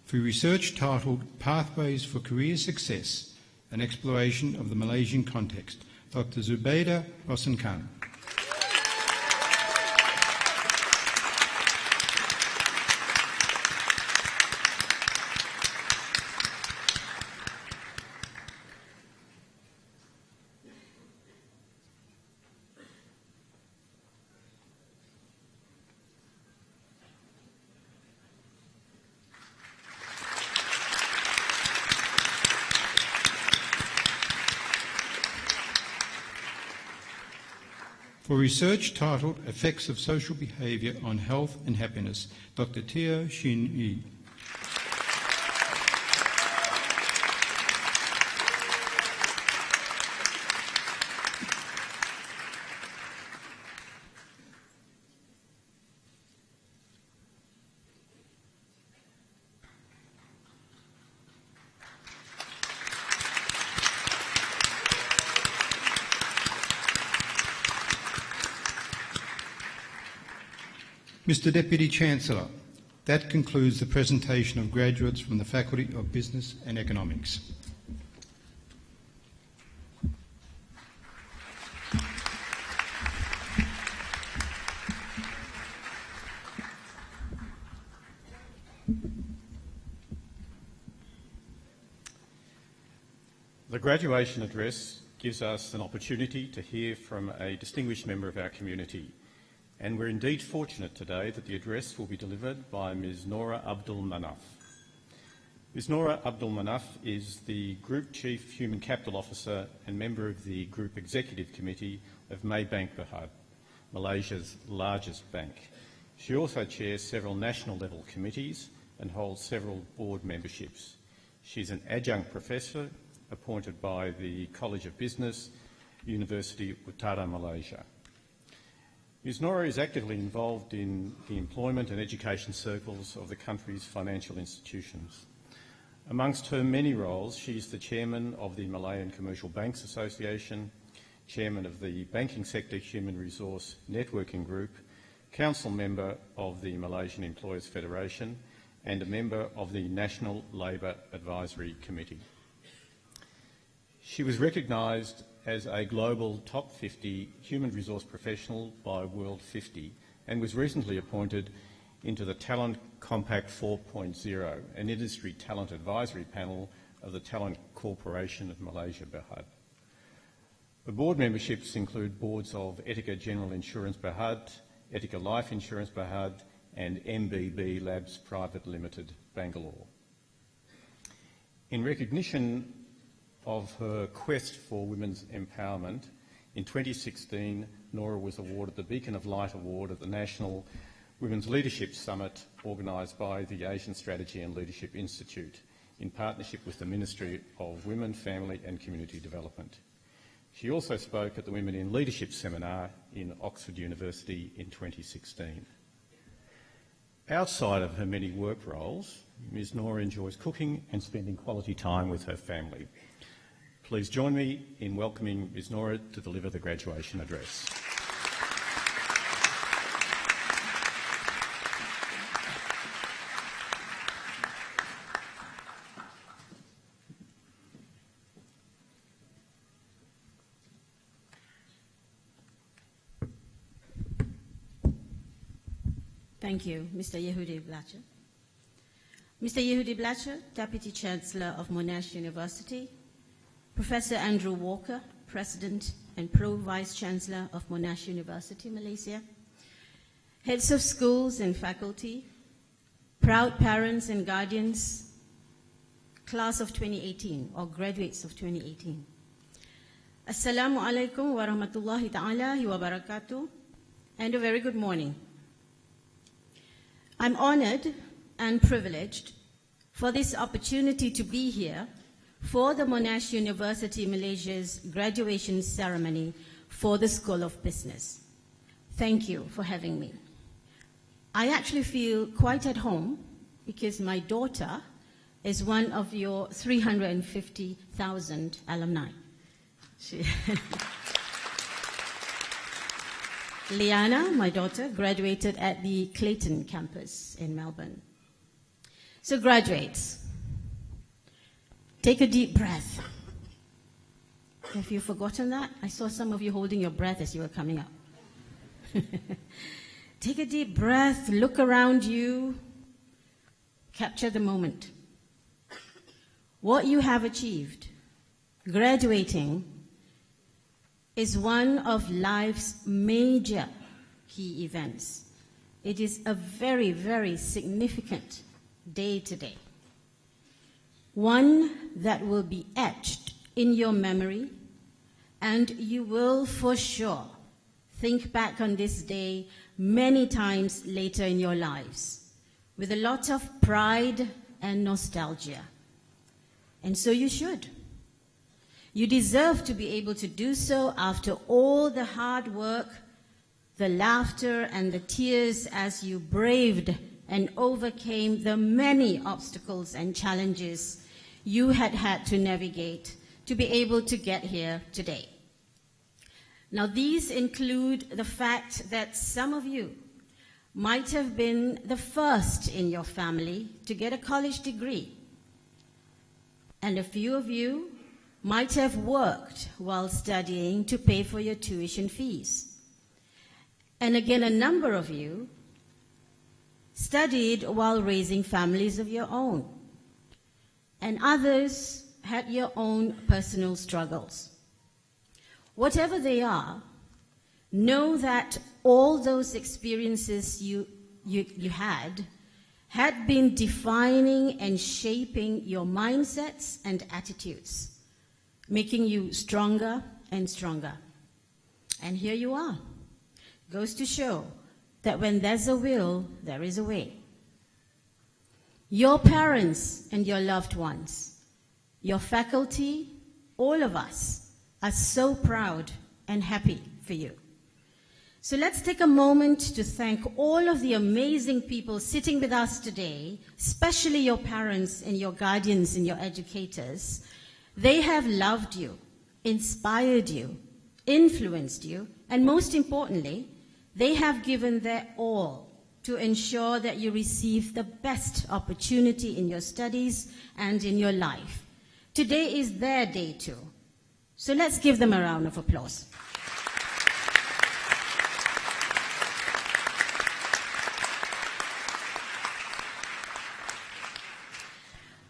for research titled Pathways for Career Success, an Exploration of the Malaysian Context, Dr. Zubaida Rosen Khan. For research titled Effects of Social Behaviour on Health and Happiness, Dr. Teo Shin Yi. Mr Deputy Chancellor, that concludes the presentation of graduates from the Faculty of Business and Economics. The graduation address gives us an opportunity to hear from a distinguished member of our community, and we're indeed fortunate today that the address will be delivered by Ms Noura Abdul Manaf. Ms Noura Abdul Manaf is the Group Chief Human Capital Officer and member of the Group Executive Committee of Maybank Berhad, Malaysia's largest bank. She also chairs several national level committees and holds several board memberships. She's an adjunct professor appointed by the College of Business, University Utara, Malaysia. Ms Noura is actively involved in the employment and education circles of the country's financial institutions. Amongst her many roles, she is the chairman of the Malayan Commercial Banks Association, chairman of the Banking Sector Human Resource Networking Group, council member of the Malaysian Employers Federation, and a member of the National Labour Advisory Committee. She was recognised as a global top 50 human resource professional by World 50 and was recently appointed into the Talent Compact 4.0, an industry talent advisory panel of the Talent Corporation of Malaysia Berhad. The board memberships include boards of Etika General Insurance Berhad, Etika Life Insurance Berhad and MBB Labs Private Limited, Bangalore. In recognition of her quest for women's empowerment, in 2016, Noura was awarded the Beacon of Light Award at the National Women's Leadership Summit organised by the Asian Strategy and Leadership Institute in partnership with the Ministry of Women, Family and Community Development. She also spoke at the Women in Leadership Seminar in Oxford University in 2016. Outside of her many work roles, Ms Noura enjoys cooking and spending quality time with her family. Please join me in welcoming Ms Noura to deliver the graduation address. Thank you, Mr. Yehudi Blacher. Mr. Yehudi Blacher, Deputy Chancellor of Monash University, Professor Andrew Walker, President and Pro-Vice Chancellor of Monash University, Malaysia, heads of schools and faculty, proud parents and guardians, class of 2018 or graduates of 2018. Assalamu alaikum wa rahmatullahi ta'ala wa barakatuh, and a very good morning. I'm honored and privileged for this opportunity to be here for the Monash University Malaysia's graduation ceremony for the School of Business. Thank you for having me. I actually feel quite at home because my daughter is one of your 350,000 alumni. Liana, my daughter, graduated at the Clayton campus in Melbourne. So graduates, take a deep breath. Have you forgotten that? I saw some of you holding your breath as you were coming up. Take a deep breath, look around you, capture the moment. What you have achieved, graduating, is one of life's major key events. It is a very, very significant day today. One that will be etched in your memory, and you will for sure think back on this day many times later in your lives with a lot of pride and nostalgia. And so you should. You deserve to be able to do so after all the hard work, the laughter and the tears as you braved and overcame the many obstacles and challenges you had to navigate to be able to get here today. Now, these include the fact that some of you might have been the first in your family to get a college degree. And a few of you might have worked while studying to pay for your tuition fees. And again, a number of you studied while raising families of your own. And others had your own personal struggles. Whatever they are, know that all those experiences you had been defining and shaping your mindsets and attitudes, making you stronger and stronger. And here you are. Goes to show that when there's a will, there is a way. Your parents and your loved ones, your faculty, all of us are so proud and happy for you. So let's take a moment to thank all of the amazing people sitting with us today, especially your parents and your guardians and your educators. They have loved you, inspired you, influenced you, and most importantly, they have given their all to ensure that you receive the best opportunity in your studies and in your life. Today is their day too. So let's give them a round of applause.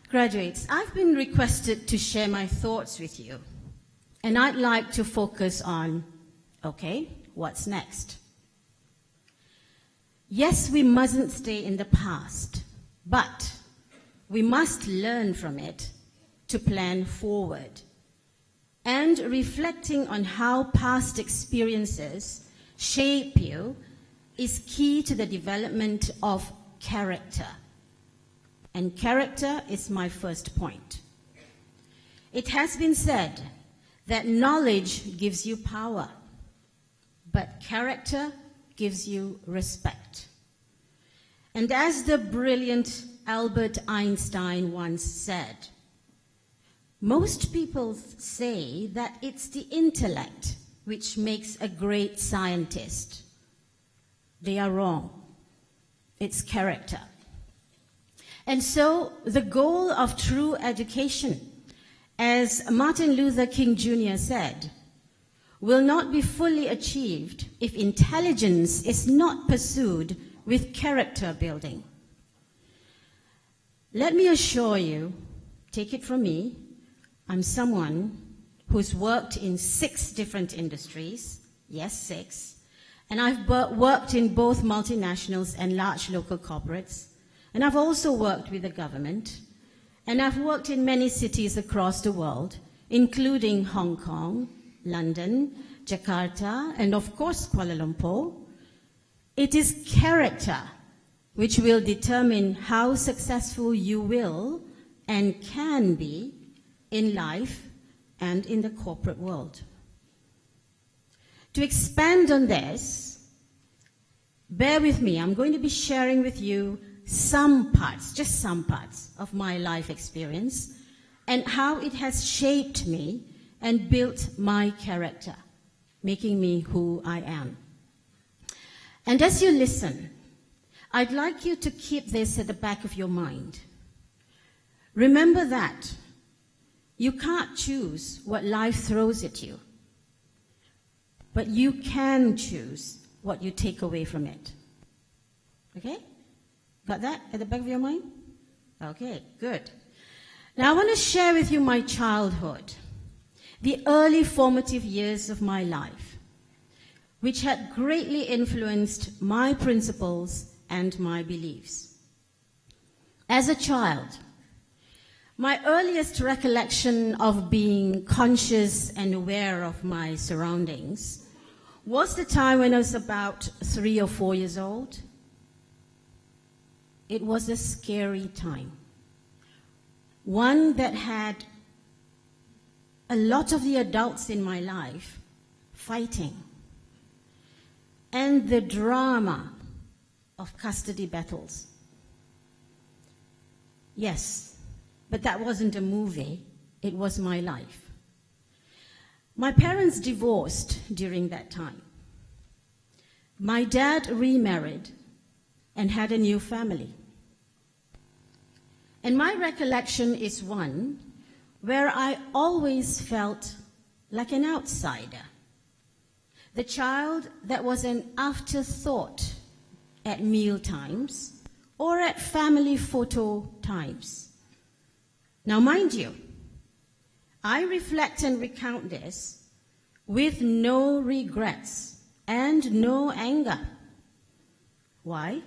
Graduates, I've been requested to share my thoughts with you, and I'd like to focus on, okay, what's next? Yes, we mustn't stay in the past, but we must learn from it to plan forward. And reflecting on how past experiences shape you is key to the development of character. And character is my first point. It has been said that knowledge gives you power, but character gives you respect. And as the brilliant Albert Einstein once said, most people say that it's the intellect which makes a great scientist. They are wrong. It's character. And so the goal of true education, as Martin Luther King Jr. said, will not be fully achieved if intelligence is not pursued with character building. Let me assure you, take it from me, I'm someone who's worked in 6 different industries, yes, 6, and I've worked in both multinationals and large local corporates, and I've also worked with the government, and I've worked in many cities across the world, including Hong Kong, London, Jakarta, and of course Kuala Lumpur. It is character which will determine how successful you will and can be in life and in the corporate world. To expand on this, bear with me, I'm going to be sharing with you some parts, just some parts of my life experience and how it has shaped me and built my character, making me who I am. And as you listen, I'd like you to keep this at the back of your mind. Remember that you can't choose what life throws at you, but you can choose what you take away from it. Okay? Got that at the back of your mind? Okay, good. Now I want to share with you my childhood, the early formative years of my life, which had greatly influenced my principles and my beliefs. As a child, my earliest recollection of being conscious and aware of my surroundings was the time when I was about 3 or 4 years old. It was a scary time, one that had a lot of the adults in my life fighting, and the drama of custody battles. Yes, but that wasn't a movie, it was my life. My parents divorced during that time. My dad remarried and had a new family. And my recollection is one where I always felt like an outsider, the child that was an afterthought at meal times or at family photo times. Now, mind you, I reflect and recount this with no regrets and no anger. Why?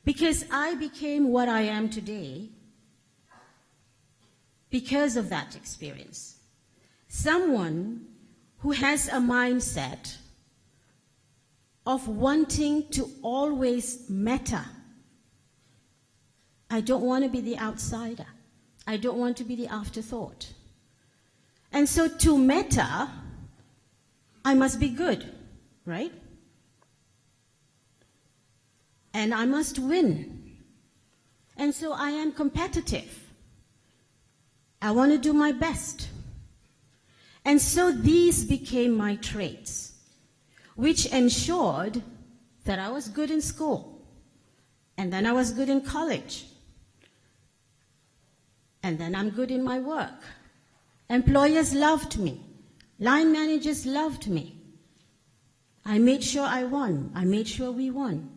Because I became what I am today because of that experience. Someone who has a mindset of wanting to always matter. I don't want to be the outsider. I don't want to be the afterthought. And so to matter, I must be good, right? And I must win. And so I am competitive. I want to do my best. And so these became my traits, which ensured that I was good in school. And then I was good in college. And then I'm good in my work. Employers loved me. Line managers loved me. I made sure I won. I made sure we won.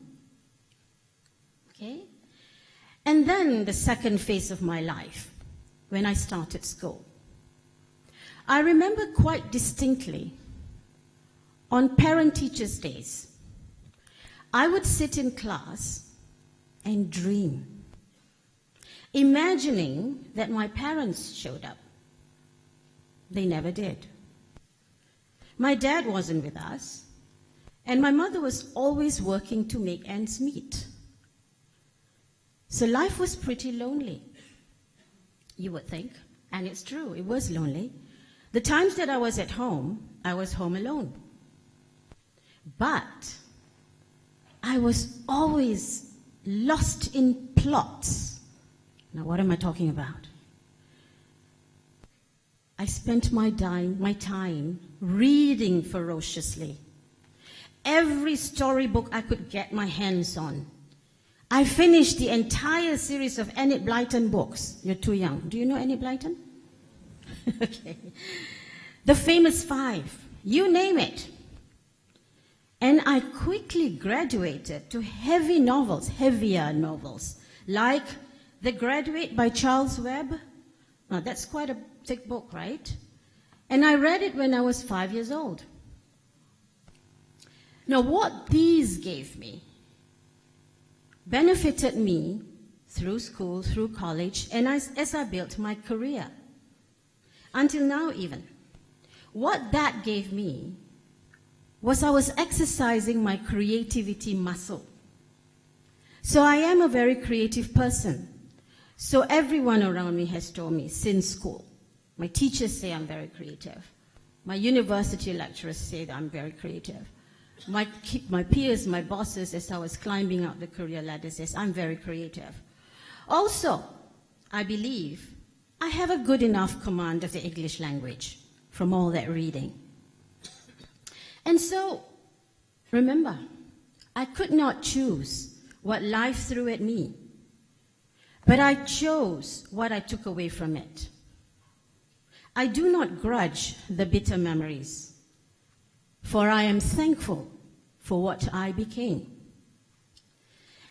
Okay? And then the second phase of my life, when I started school. I remember quite distinctly, on parent-teachers' days, I would sit in class and dream, imagining that my parents showed up. They never did. My dad wasn't with us, and my mother was always working to make ends meet. So life was pretty lonely, you would think, and it's true, it was lonely. The times that I was at home, I was home alone. But I was always lost in plots. Now, what am I talking about? I spent my time reading ferociously. Every storybook I could get my hands on. I finished the entire series of Enid Blyton books. You're too young. Do you know Enid Blyton? Okay. The famous 5. You name it. And I quickly graduated to heavier novels, like The Graduate by Charles Webb. Now, that's quite a thick book, right? And I read it when I was 5 years old. Now, what these gave me benefited me through school, through college, and as I built my career. Until now, even. What that gave me was I was exercising my creativity muscle. So I am a very creative person. So everyone around me has told me since school. My teachers say I'm very creative. My university lecturers say that I'm very creative. My peers, my bosses, as I was climbing up the career ladder, says I'm very creative. Also, I believe I have a good enough command of the English language from all that reading. And so, remember, I could not choose what life threw at me, but I chose what I took away from it. I do not grudge the bitter memories, for I am thankful for what I became.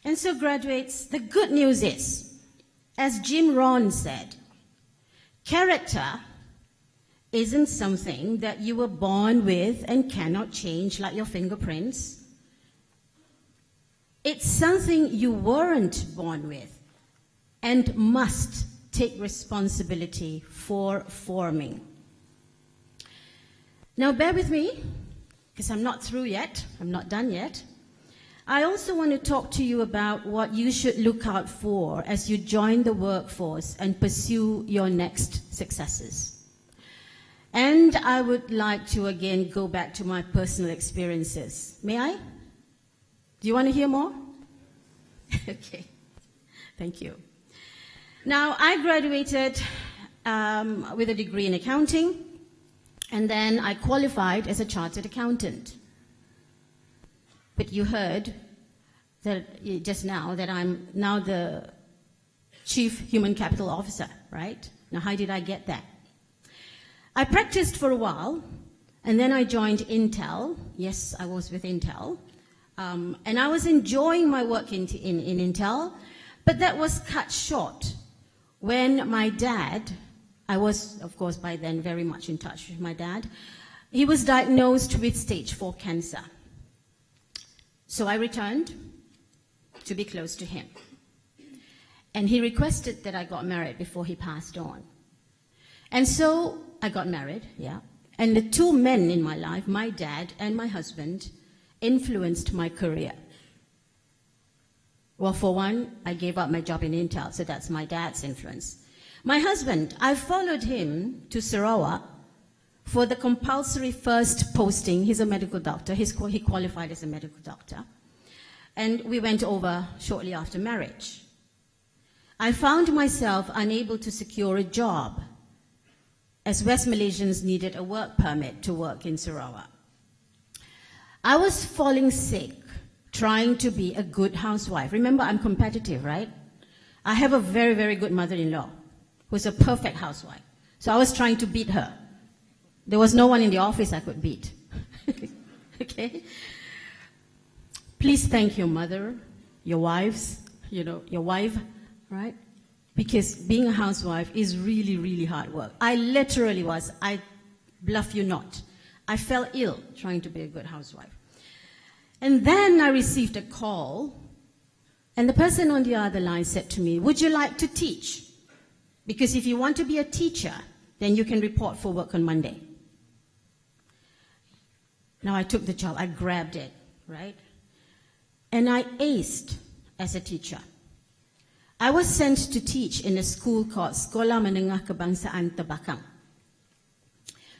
And so, graduates, the good news is, as Jim Rohn said, character isn't something that you were born with and cannot change like your fingerprints. It's something you weren't born with and must take responsibility for forming. Now, bear with me, because I'm not through yet. I'm not done yet. I also want to talk to you about what you should look out for as you join the workforce and pursue your next successes. And I would like to again go back to my personal experiences. May I? Do you want to hear more? Okay. Thank you. Now, I graduated with a degree in accounting, and then I qualified as a chartered accountant. But you heard, just now that I'm now the Chief Human Capital Officer, right? Now, how did I get that? I practiced for a while, and then I joined Intel. Yes, I was with Intel. And I was enjoying my work in Intel, but that was cut short when my dad, I was, of course, by then very much in touch with my dad, he was diagnosed with stage 4 cancer. So I returned to be close to him. And he requested that I got married before he passed on. And so I got married, yeah. And the two men in my life, my dad and my husband, influenced my career. Well, for one, I gave up my job in Intel, so that's my dad's influence. My husband, I followed him to Sarawak for the compulsory first posting. He's a medical doctor. He qualified as a medical doctor. And we went over shortly after marriage. I found myself unable to secure a job, as West Malaysians needed a work permit to work in Sarawak. I was falling sick, trying to be a good housewife. Remember, I'm competitive, right? I have a very, very good mother-in-law who's a perfect housewife. So I was trying to beat her. There was no one in the office I could beat. Okay? Please thank your mother, your wives, your wife, right? Because being a housewife is really, really hard work. I literally was, I bluff you not. I fell ill trying to be a good housewife. And then I received a call, and the person on the other line said to me, would you like to teach? Because if you want to be a teacher, then you can report for work on Monday. Now I took the job, I grabbed it, right? And I aced as a teacher. I was sent to teach in a school called Sekolah Menengah Kebangsaan Tebakang.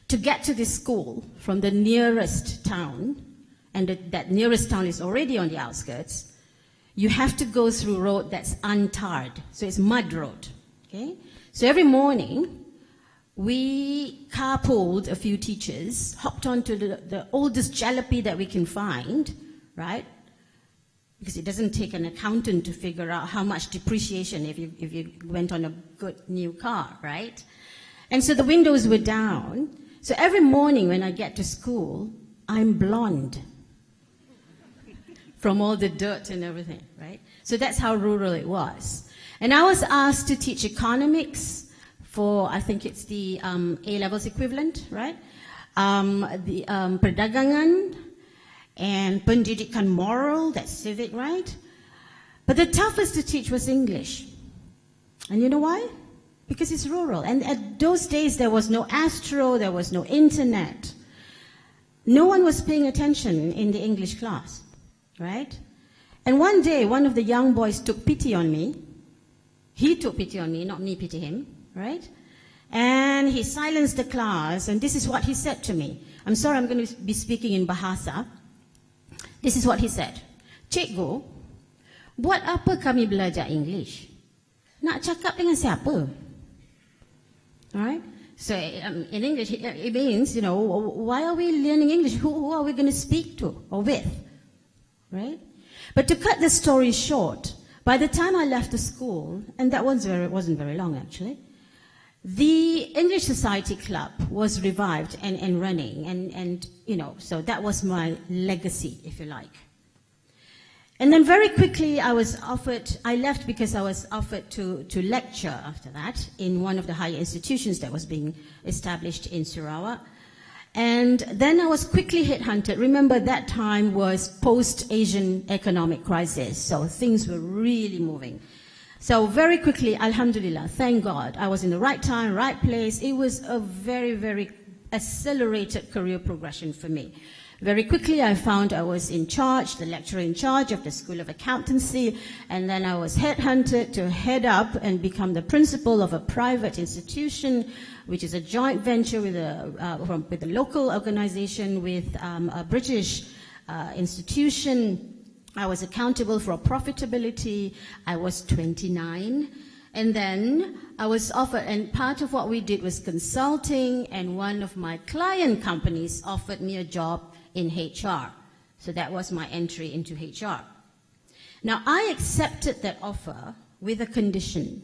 To get to this school from the nearest town, and that nearest town is already on the outskirts, you have to go through a road that's untarred, so it's mud road, okay? So every morning, we carpooled a few teachers, hopped onto the oldest jalopy that we can find, right? Because it doesn't take an accountant to figure out how much depreciation if you went on a good new car, right? And so the windows were down. So every morning when I get to school, I'm blonde from all the dirt and everything, right? So that's how rural it was. And I was asked to teach economics for, I think it's the A-levels equivalent, right? The perdagangan and pendidikan moral, that's civic, right? But the toughest to teach was English. And you know why? Because it's rural. And at those days, there was no Astro, there was no internet. No one was paying attention in the English class, right? And one day, one of the young boys took pity on me. He took pity on me, not me pity him, right? And he silenced the class, and this is what he said to me. I'm sorry, I'm going to be speaking in Bahasa. This is what he said. Cikgu, buat apa kami belajar English? Nak cakap dengan siapa? All right? So in English, it means, why are we learning English? Who are we going to speak to or with? Right? But to cut the story short, by the time I left the school, and that wasn't very long actually, the English Society Club was revived and running, and so that was my legacy, if you like. And then very quickly I left because I was offered to lecture after that in one of the higher institutions that was being established in Sarawak. And then I was quickly headhunted. Remember, that time was post-Asian economic crisis, so things were really moving. So very quickly, alhamdulillah, thank God, I was in the right time, right place. It was a very, very accelerated career progression for me. Very quickly, I found I was in charge, the lecturer in charge of the School of Accountancy, and then I was headhunted to head up and become the principal of a private institution, which is a joint venture with a local organization with a British institution. I was accountable for profitability. I was 29. And then I was offered, and part of what we did was consulting, and one of my client companies offered me a job in HR. So that was my entry into HR. Now, I accepted that offer with a condition.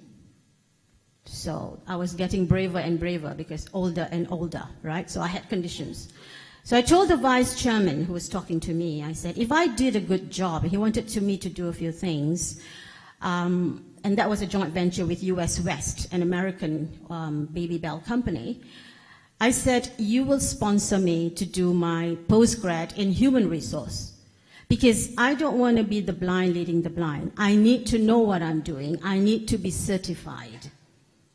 So I was getting braver and braver because older and older, right? So I had conditions. So I told the vice chairman who was talking to me, I said, if I did a good job, he wanted me to do a few things, and that was a joint venture with US West, an American baby bell company. I said, you will sponsor me to do my postgrad in human resource, because I don't want to be the blind leading the blind. I need to know what I'm doing. I need to be certified.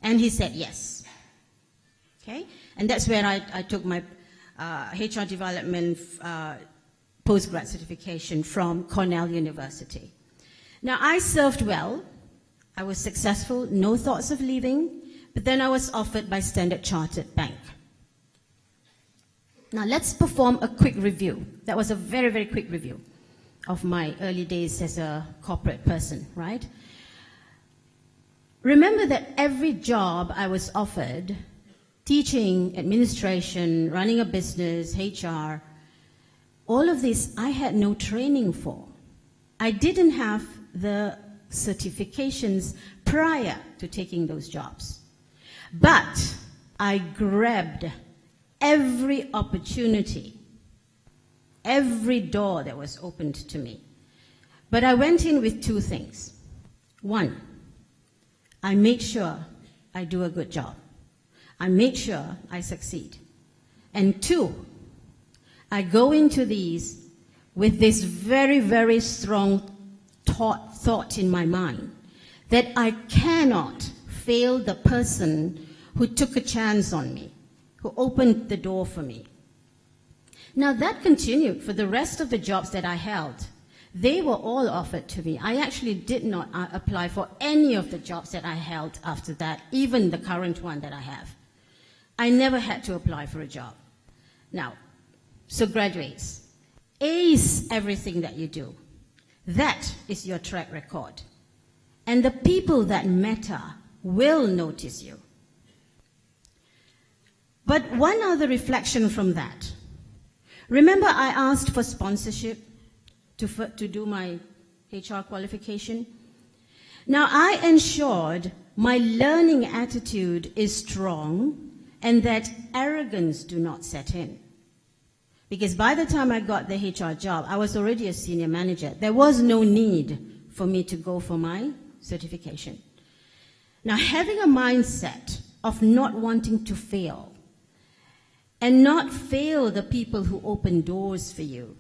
And he said yes. Okay? And that's where I took my HR development postgrad certification from Cornell University. Now, I served well. I was successful, no thoughts of leaving, but then I was offered by Standard Chartered Bank. Now, let's perform a quick review. That was a very, very quick review of my early days as a corporate person, right? Remember that every job I was offered, teaching, administration, running a business, HR, all of this I had no training for. I didn't have the certifications prior to taking those jobs. But I grabbed every opportunity, every door that was opened to me. But I went in with two things. One, I make sure I do a good job. I make sure I succeed. And two, I go into these with this very, very strong thought in my mind that I cannot fail the person who took a chance on me, who opened the door for me. Now that continued for the rest of the jobs that I held. They were all offered to me. I actually did not apply for any of the jobs that I held after that, even the current one that I have. I never had to apply for a job. Now, so graduates, ace everything that you do. That is your track record. And the people that matter will notice you. But one other reflection from that. Remember I asked for sponsorship to do my HR qualification? Now, I ensured my learning attitude is strong and that arrogance do not set in. Because by the time I got the HR job, I was already a senior manager. There was no need for me to go for my certification. Now, having a mindset of not wanting to fail and not fail the people who open doors for you,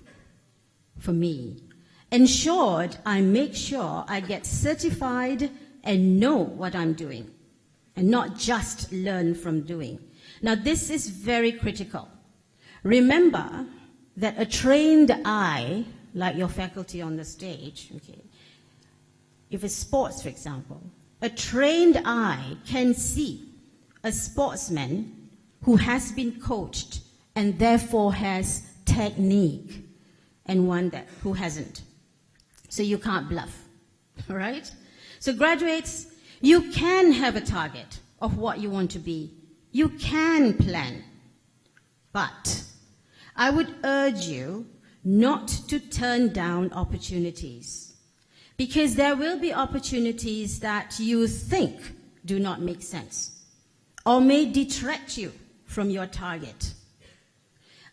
for me, ensured I make sure I get certified and know what I'm doing and not just learn from doing. Now, this is very critical. Remember that a trained eye, like your faculty on the stage, okay, if it's sports, for example, a trained eye can see a sportsman who has been coached and therefore has technique, and one who hasn't. So you can't bluff, all right? So graduates, you can have a target of what you want to be. You can plan. But I would urge you not to turn down opportunities, because there will be opportunities that you think do not make sense or may detract you from your target.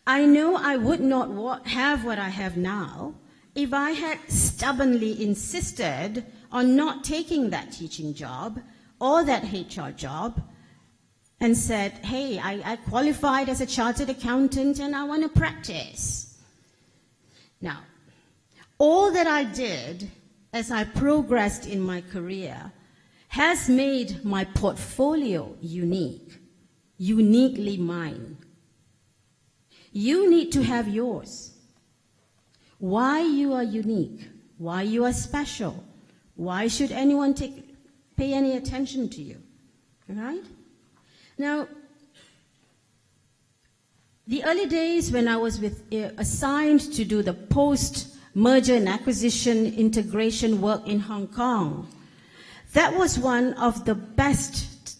I know I would not have what I have now if I had stubbornly insisted on not taking that teaching job or that HR job and said, hey, I qualified as a chartered accountant and I want to practice. Now, all that I did as I progressed in my career has made my portfolio unique, uniquely mine. You need to have yours. Why you are unique, why you are special, why should anyone pay any attention to you, right? Now, the early days when I was assigned to do the post-merger and acquisition integration work in Hong Kong, that was one of the best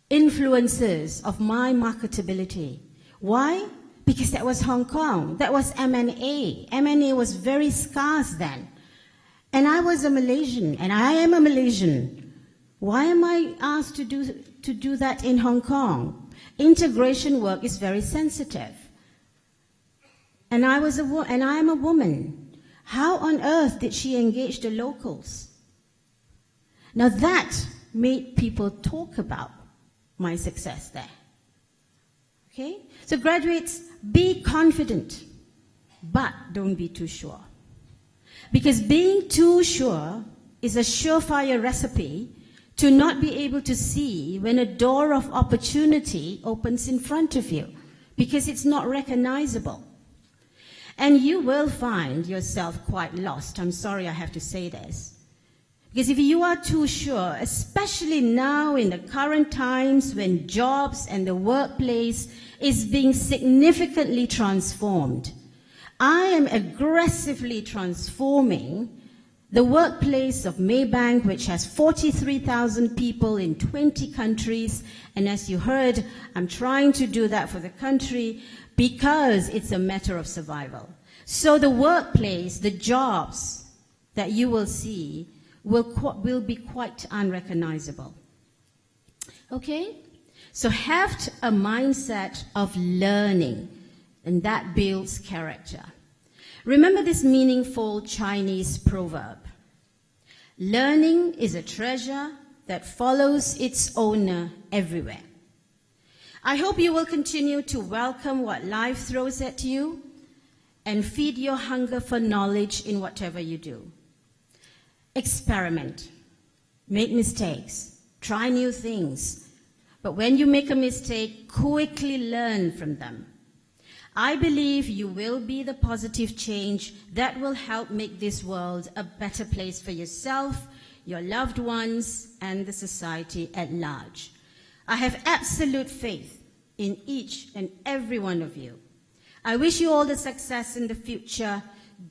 influences of my marketability. Why? Because that was Hong Kong. That was M&A. M&A was very scarce then. And I was a Malaysian, and I am a Malaysian. Why am I asked to do that in Hong Kong? Integration work is very sensitive. And I am a woman. How on earth did she engage the locals? Now that made people talk about my success there. Okay? So graduates, be confident, but don't be too sure. Because being too sure is a surefire recipe to not be able to see when a door of opportunity opens in front of you, because it's not recognizable. And you will find yourself quite lost. I'm sorry I have to say this. Because if you are too sure, especially now in the current times when jobs and the workplace is being significantly transformed, I am aggressively transforming the workplace of Maybank, which has 43,000 people in 20 countries. And as you heard, I'm trying to do that for the country because it's a matter of survival. So the workplace, the jobs that you will see will be quite unrecognizable. Okay? So have a mindset of learning, and that builds character. Remember this meaningful Chinese proverb. Learning is a treasure that follows its owner everywhere. I hope you will continue to welcome what life throws at you and feed your hunger for knowledge in whatever you do. Experiment, make mistakes, try new things, but when you make a mistake, quickly learn from them. I believe you will be the positive change that will help make this world a better place for yourself, your loved ones, and the society at large. I have absolute faith in each and every one of you. I wish you all the success in the future.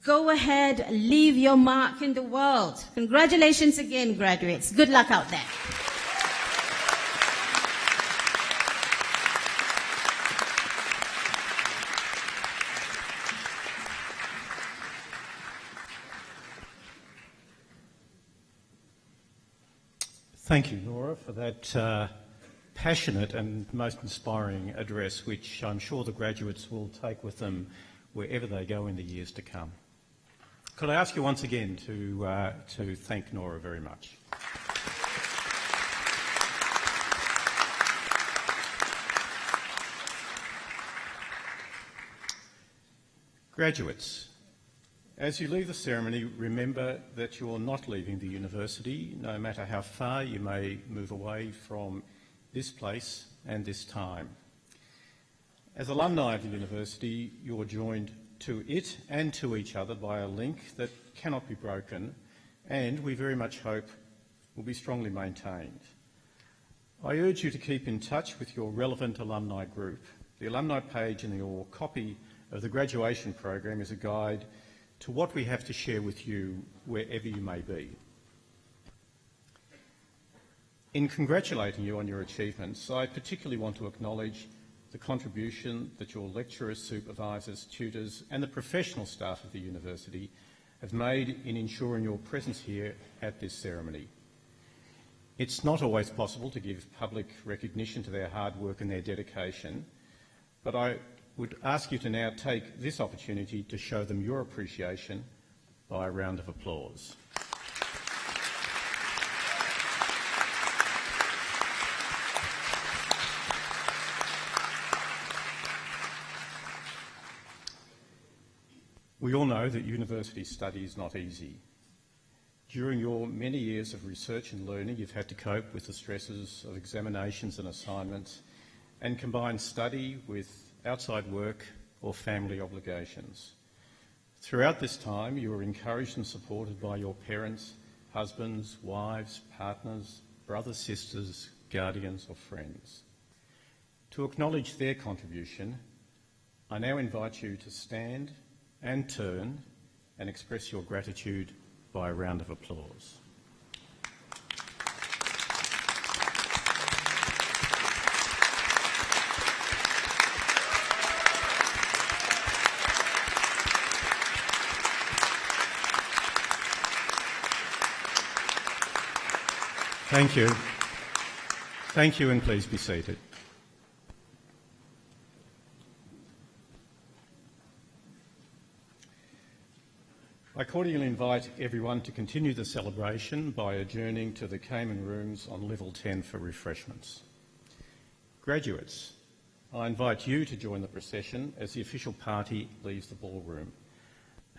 Go ahead, leave your mark in the world. Congratulations again, graduates. Good luck out there. Thank you, Nora, for that passionate and most inspiring address, which I'm sure the graduates will take with them wherever they go in the years to come. Could I ask you once again to thank Nora very much? Graduates, as you leave the ceremony, remember that you're not leaving the university, no matter how far you may move away from this place and this time. As alumni of the university, you're joined to it and to each other by a link that cannot be broken, and we very much hope will be strongly maintained. I urge you to keep in touch with your relevant alumni group. The alumni page in your copy of the graduation program is a guide to what we have to share with you wherever you may be. In congratulating you on your achievements, I particularly want to acknowledge the contribution that your lecturers, supervisors, tutors and the professional staff of the university have made in ensuring your presence here at this ceremony. It's not always possible to give public recognition to their hard work and their dedication, but I would ask you to now take this opportunity to show them your appreciation by a round of applause. We all know that university study is not easy. During your many years of research and learning, you've had to cope with the stresses of examinations and assignments and combine study with outside work or family obligations. Throughout this time, you were encouraged and supported by your parents, husbands, wives, partners, brothers, sisters, guardians or friends. To acknowledge their contribution, I now invite you to stand and turn and express your gratitude by a round of applause. Thank you. Thank you, and please be seated. I cordially invite everyone to continue the celebration by adjourning to the Cayman Rooms on level 10 for refreshments. Graduates, I invite you to join the procession as the official party leaves the ballroom.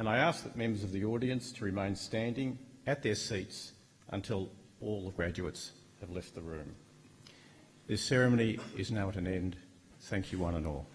And I ask that members of the audience to remain standing at their seats until all the graduates have left the room. This ceremony is now at an end. Thank you one and all.